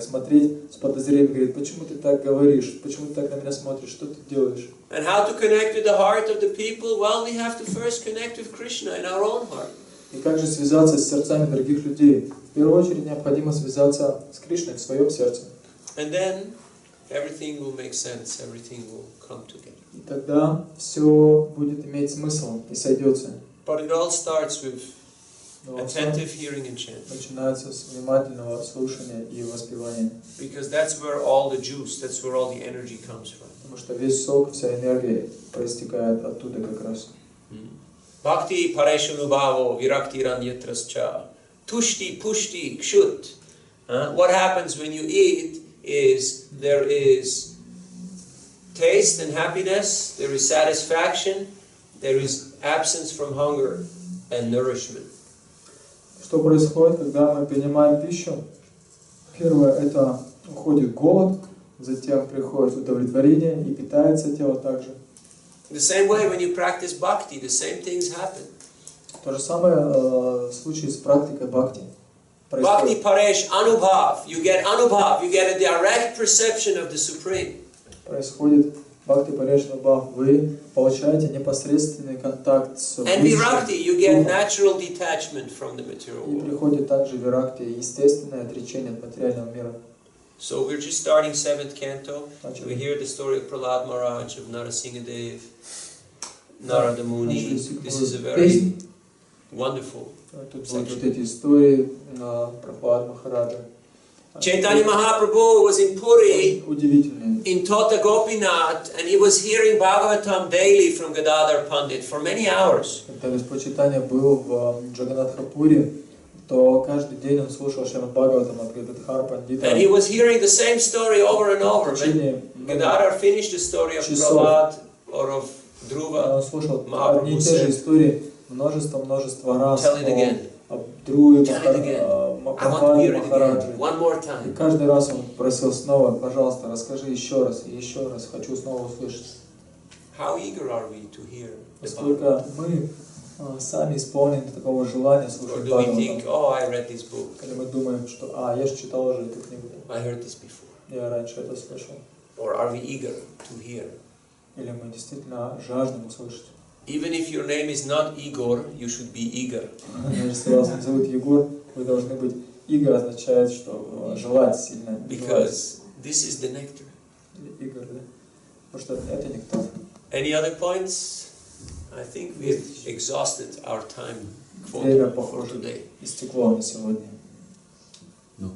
смотреть с подозрением, говорит, почему ты так говоришь, почему ты так на меня смотришь, что ты делаешь?
And how to connect with the heart of the people? Well, we have to first connect with Krishna in our own heart.
И как же связаться с сердцами других людей? В первую очередь необходимо связаться с Кришной в своем сердце.
And then everything will make sense, everything will come together.
И тогда все будет иметь смысл и сойдется.
But it all starts with attentive hearing and chanting.
Начинается с внимательного слушания и воспевания.
Because that's where all the juice, that's where all the energy comes from.
Потому что весь сок, вся энергия проистекает оттуда как раз.
Bhakti pareshanubhavo virakti ranyatrascha tushti pushti kshut. What happens when you eat is there is taste and happiness, there is satisfaction, there is absence from hunger and nourishment.
Что происходит, когда мы принимаем пищу? Первое, это уходит голод, затем приходит удовлетворение и питается тело также.
The same way when you practice bhakti, the same things happen.
То же самое в случае с практикой бхакти.
Bhakti paresh anubhav, you get a direct perception of the Supreme.
Происходит бхакти парешнабхав, вы получаете непосредственный контакт с
And virakti, you get natural detachment from the material
И
world.
приходит также виракти, естественное отречение от материального мира.
So we're just starting 7th canto. We hear the story of Prahlad Maharaj, of Narasimhadev, Narada Muni. This is a very wonderful
Тут вот
section.
эти истории Прабхупады Махараджа.
Chaitanya Mahaprabhu was in Puri,
Удивительные.
in Tota Gopinath, and he was hearing Bhagavatam daily from Gadadhar Pandit for many hours.
Когда Господь Чайтанья был в Джаганатхапуре, то каждый день он слушал Шримад-Бхагаватам от Гададхара Пандита.
And he was hearing the same story over and over. When Gadadhar finished the story of Prahlad or of Dhruva,
Он слушал одни и те же истории множество раз о Друве, Прабхупаде Махараджи. И каждый раз он просил снова, пожалуйста, расскажи еще раз, хочу снова услышать.
How eager are we to hear?
Насколько мы сами исполнены такого желания слушать Бхагаватам. Или мы думаем, что я же читал уже эту книгу. Я раньше это слышал.
Or are we eager to hear?
Или мы действительно жаждем услышать.
Even if your name is not Igor, you should be eager.
Если вас зовут Егор, вы должны быть. Игор означает, что желать сильно.
Because this is the nectar.
Игор, да? Потому что это нектар.
Any other points? I think we've exhausted our time
Время,
for
похоже,
today.
истекло на сегодня.
No.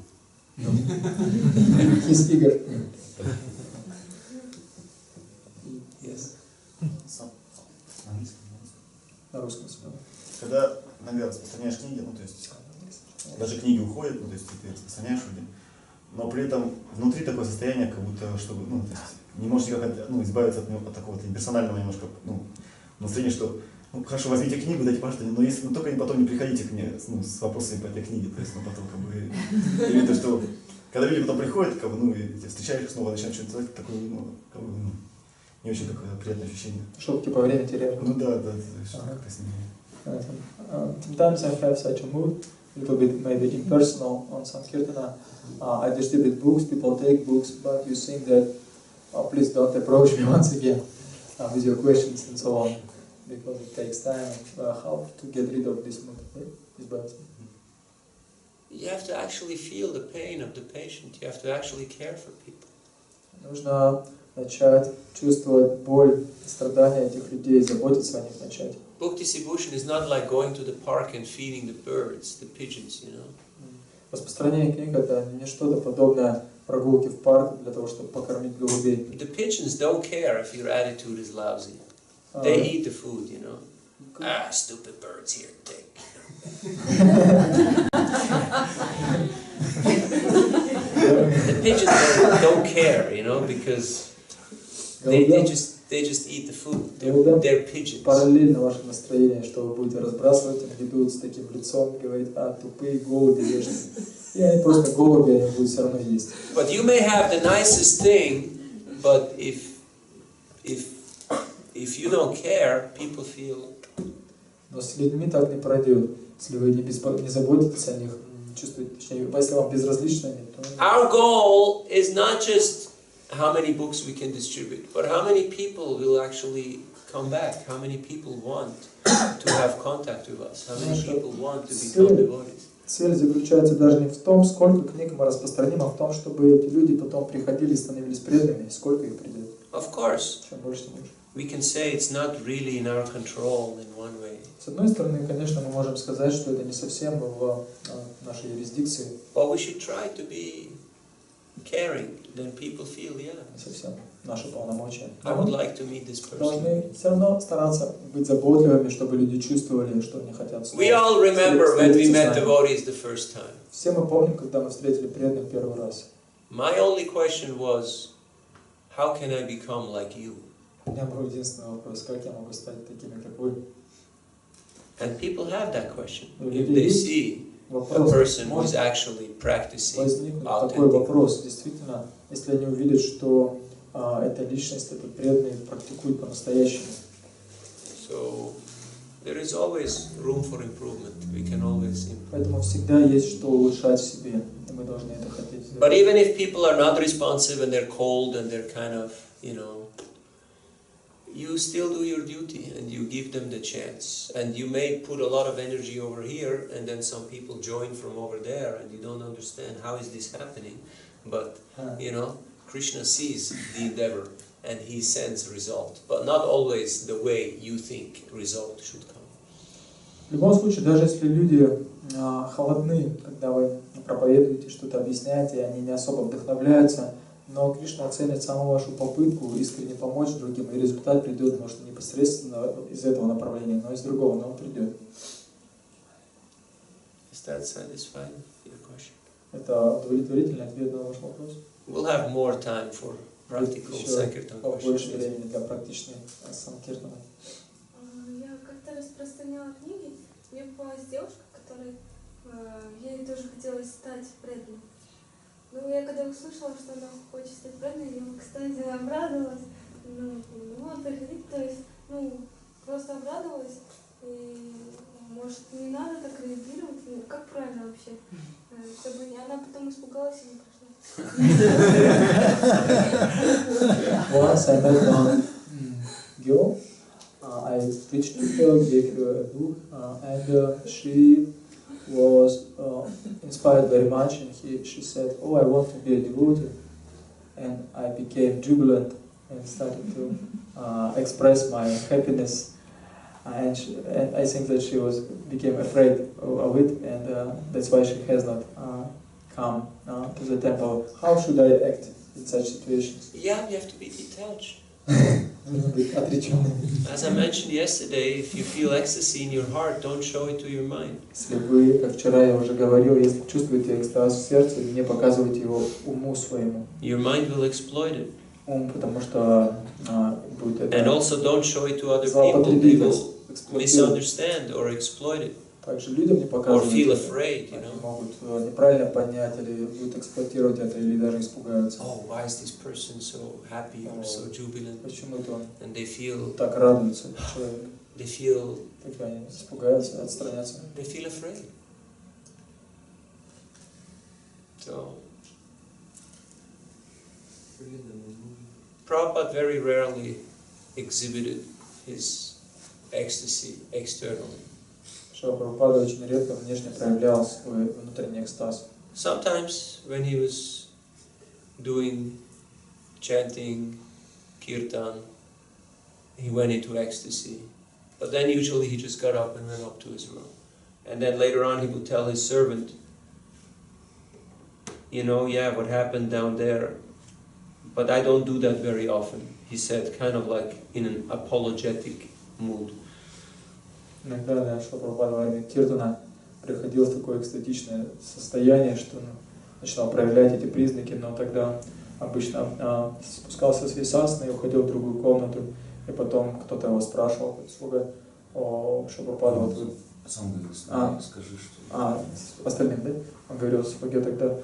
Из игр.
Yes.
На русском сказал.
Когда иногда распространяешь книги, то есть даже книги уходят, то есть ты распространяешь люди, но при этом внутри такое состояние, как будто, чтобы, ну, то есть, не можешь никак избавиться от него, от такого имперсонального немножко, настроения, что, ну, хорошо, возьмите книгу, дайте пожалуйста, но если, только потом не приходите к мне, с вопросами по этой книге, то есть, потом, как бы, и видно, что, когда люди потом приходят, как бы, и встречаешь их снова, начинают что-то делать, такое, как бы, не очень такое приятное ощущение.
Чтобы типа время теряешь.
Ну да, что как-то с ними.
Sometimes I have such a mood, a little bit maybe impersonal on Sankirtana. I distribute books, people take books, but you think that, please don't approach me once again with your questions and so on, because it takes time. How to get rid of this mood, this bad.
You have to actually feel the pain of the patient. You have to actually care for people.
Нужно начать чувствовать боль, страдания этих людей, заботиться о них начать.
Bhakti Sibhushan is not like going to the park and feeding the birds, the pigeons, you know.
Распространение книг это не что-то подобное прогулке в парк для того, чтобы покормить голубей.
The pigeons don't care if your attitude is lousy. They eat the food, you know. Ah, stupid birds here, take. The pigeons don't care, you know, because they just eat the food. They're pigeons.
Параллельно ваше настроение, что вы будете разбрасывать им еду с таким лицом, говорит, тупые голуби ешьте. И они просто голуби, они будут все равно есть.
But you may have the nicest thing, but if you don't care, people feel.
Но с людьми так не пройдет. Если вы не заботитесь о них, чувствуете, точнее, если вам безразлично, то...
Our goal is not just how many books we can distribute, but how many people will actually come back, how many people want to have contact with us, how many people want to become devotees.
Цель заключается даже не в том, сколько книг мы распространим, а в том, чтобы эти люди потом приходили и становились преданными, сколько их придет.
Of course.
Чем больше, тем лучше.
We can say it's not really in our control in one way.
С одной стороны, конечно, мы можем сказать, что это не совсем в нашей юрисдикции.
But we should try to be caring, then people feel, yeah.
Не совсем наши полномочия.
I would like to meet this person.
Должны все равно стараться быть заботливыми, чтобы люди чувствовали, что они хотят.
We all remember when we met devotees the first time.
Все мы помним, когда мы встретили преданных первый раз.
My only question was, how can I become like you?
У меня был единственный вопрос, как я могу стать такими, как вы?
And people have that question. If they see a person who is actually practicing
возникнет такой вопрос, действительно, если они увидят, что эта личность, этот преданный практикует по-настоящему.
So there is always room for improvement. We can always improve.
Поэтому всегда есть что улучшать в себе, и мы должны это хотеть.
But even if people are not responsive and they're cold and they're kind of, you know, you still do your duty and you give them the chance. And you may put a lot of energy over here and then some people join from over there and you don't understand how is this happening. But, you know, Krishna sees the endeavor and he sends result. But not always the way you think result should come.
В любом случае, даже если люди холодны, когда вы проповедуете, что-то объясняете, и они не особо вдохновляются, но Кришна оценит саму вашу попытку искренне помочь другим, и результат придет, может, не непосредственно из этого направления, но из другого, но он придет.
Is that satisfying your question?
Это удовлетворительный ответ на ваш вопрос?
We'll have more time for practical Sankirtan questions.
Больше времени для практичной Санкиртана.
Я как-то распространяла книги, мне попалась девушка, которой ей тоже хотелось стать преданной. Ну, я когда услышала, что она хочет стать преданной, я, кстати, обрадовалась. Ну, вот, приходить, то есть, просто обрадовалась. И, может, не надо так реагировать, как правильно вообще? Чтобы она потом испугалась и не пришла.
Once I met one girl, I preached to her, gave her a book, and she was inspired very much, and she said, "Oh, I want to be a devotee," and I became jubilant and started to express my happiness, and I think that she became afraid of it, and that's why she has not come to the temple. How should I act in such situations?
Yeah, you have to be detached.
нужно быть отреченным.
As I mentioned yesterday, if you feel ecstasy in your heart, don't show it to your mind.
Если вы, как вчера я уже говорил, если чувствуете экстаз в сердце, не показывайте его уму своему.
Your mind will exploit it.
Ум, потому что будет это.
And also don't show it to other people. They will misunderstand or exploit it.
Также людям не
Or
показывают.
feel afraid, you
Они
know.
могут неправильно понять или будут эксплуатировать это, или даже испугаются.
Oh, why is this person so happy or so jubilant?
Почему-то он
And they feel,
так радуется, человек.
they feel,
Тогда они испугаются, отстранятся.
they feel afraid. So, Prabhupada very rarely exhibited his ecstasy externally.
Шрила Прабхупада очень редко внешне проявлял свой внутренний экстаз.
Sometimes when he was doing chanting, kirtan, he went into ecstasy. But then usually he just got up and went up to his room. And then later on he would tell his servant, you know, yeah, what happened down there, but I don't do that very often. He said, kind of like in an apologetic mood.
Иногда, да, Шрила Прабхупада во время киртана приходил в такое экстатичное состояние, что начинал проявлять эти признаки, но тогда обычно спускался с висасаны и уходил в другую комнату, и потом кто-то его спрашивал, какой-то слуга, о, Шрила Прабхупада, вот вы...
Сам говорил, скажи, что...
Остальным, да? Он говорил слуге тогда,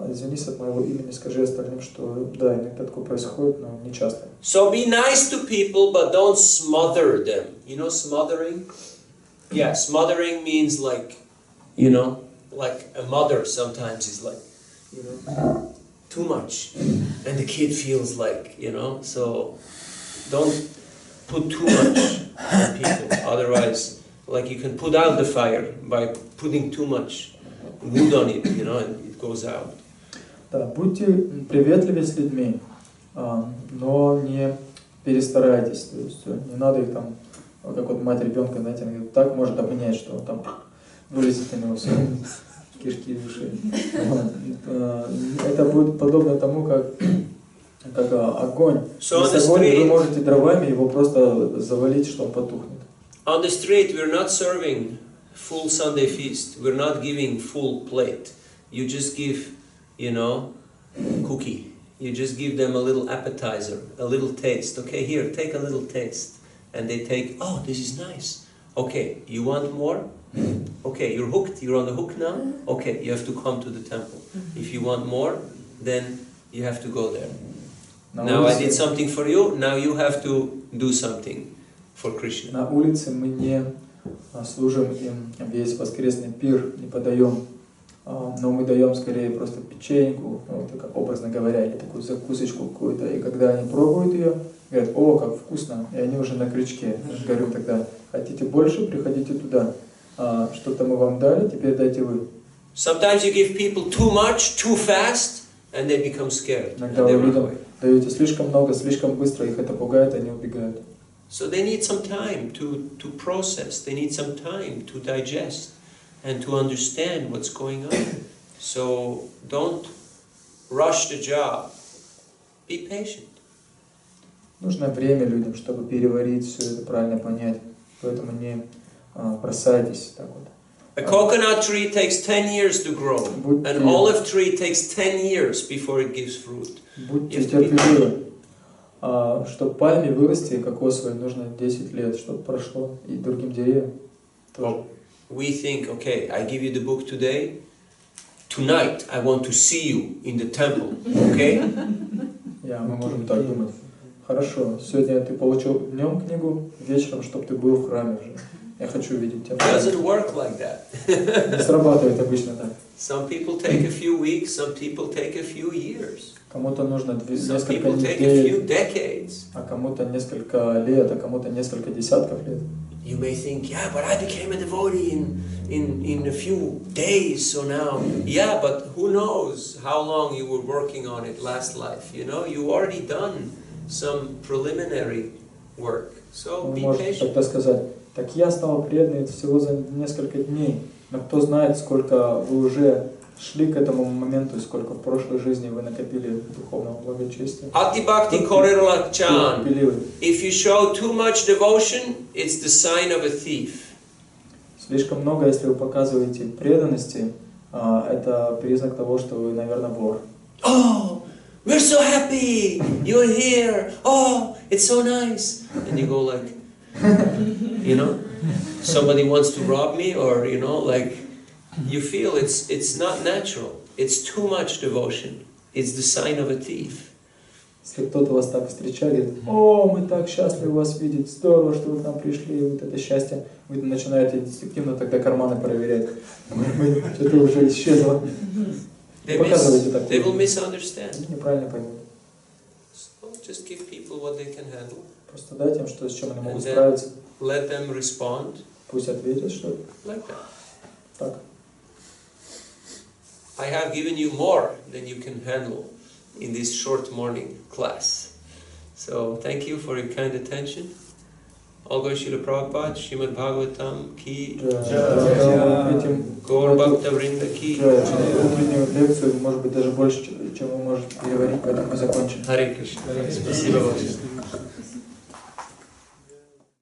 извинись от моего имени, скажи остальным, что да, иногда такое происходит, но не часто.
So be nice to people, but don't smother them. You know smothering? Yeah, smothering means like, you know, like a mother sometimes is like, you know, too much. And the kid feels like, you know, so don't put too much on people. Otherwise, like you can put out the fire by putting too much wood on it, you know, and it goes out.
Да, будьте приветливы с людьми, но не перестарайтесь, то есть не надо их там, как вот мать ребенка, знаете, она говорит, так может обнять, что он там вылезет на него все кишки в уши. Это будет подобно тому, как огонь. Если огонь, вы можете дровами его просто завалить, что он потухнет.
On the street, we're not serving full Sunday feast. We're not giving full plate. You just give, you know, cookie. You just give them a little appetizer, a little taste. Okay, here, take a little taste. And they take, oh, this is nice. Okay, you want more? Okay, you're hooked. You're on the hook now? Okay, you have to come to the temple. If you want more, then you have to go there. Now I did something for you, now you have to do something for Krishna.
На улице мы не служим им весь воскресный пир, не подаем, но мы даем скорее просто печеньку, вот, как образно говоря, или такую закусочку какую-то, и когда они пробуют ее, говорят, о, как вкусно, и они уже на крючке. Я говорю тогда, хотите больше, приходите туда, что-то мы вам дали, теперь дайте вы.
Sometimes you give people too much, too fast, and they become scared.
Иногда вы людям даете слишком много, слишком быстро, их это пугает, они убегают.
So they need some time to process, they need some time to digest and to understand what's going on. So don't rush the job, be patient.
Нужно время людям, чтобы переварить все это, правильно понять, поэтому не бросайтесь так вот.
A coconut tree takes 10 years to grow. An olive tree takes 10 years before it gives fruit.
Будьте терпеливы. Чтобы пальме вырасти, кокосовой, нужно 10 лет, чтобы прошло, и другим деревьям тоже.
We think, okay, I give you the book today. Tonight I want to see you in the temple, okay?
Мы можем так думать. Хорошо, сегодня ты получил днем книгу, вечером, чтобы ты был в храме уже. Я хочу видеть тебя.
Doesn't work like that.
Не срабатывает обычно так.
Some people take a few weeks, some people take a few years.
Кому-то нужно несколько
недель,
а кому-то несколько лет, а кому-то несколько десятков лет.
You may think, yeah, but I became a devotee in a few days, so now, yeah, but who knows how long you were working on it last life, you know? You already done some preliminary work, so be patient.
Тогда сказать, так я стал преданным всего за несколько дней, но кто знает, сколько вы уже шли к этому моменту, сколько в прошлой жизни вы накопили духовного благочестия.
Ati Bhakti Korela Chan.
Купили вы.
If you show too much devotion, it's the sign of a thief.
Слишком много, если вы показываете преданности, это признак того, что вы, наверное, вор.
Oh, we're so happy you're here. Oh, it's so nice. And you go like, you know, somebody wants to rob me, or you know, like, you feel it's not natural. It's too much devotion. It's the sign of a thief.
Если кто-то вас так встречает, говорит: о, мы так счастливы вас видеть, здорово, что вы к нам пришли, вот это счастье, вы начинаете инстинктивно тогда карманы проверять. Может быть, что-то уже исчезло. Показывайте так.
They will misunderstand.
Неправильно поймут.
So just give people what they can handle.
Просто дайте им, что, с чем они могут справиться.
Let them respond.
Пусть ответят, что
Like that.
так.
I have given you more than you can handle in this short morning class. So thank you for your kind attention. All go Shrila Prabhupada, Shrimad-Bhagavatam ki, Gaur Bhakta Vrinda ki.
Утреннюю лекцию, может быть, даже больше, чем вы можете переварить, поэтому мы закончим.
Харе Кришна. Спасибо большое.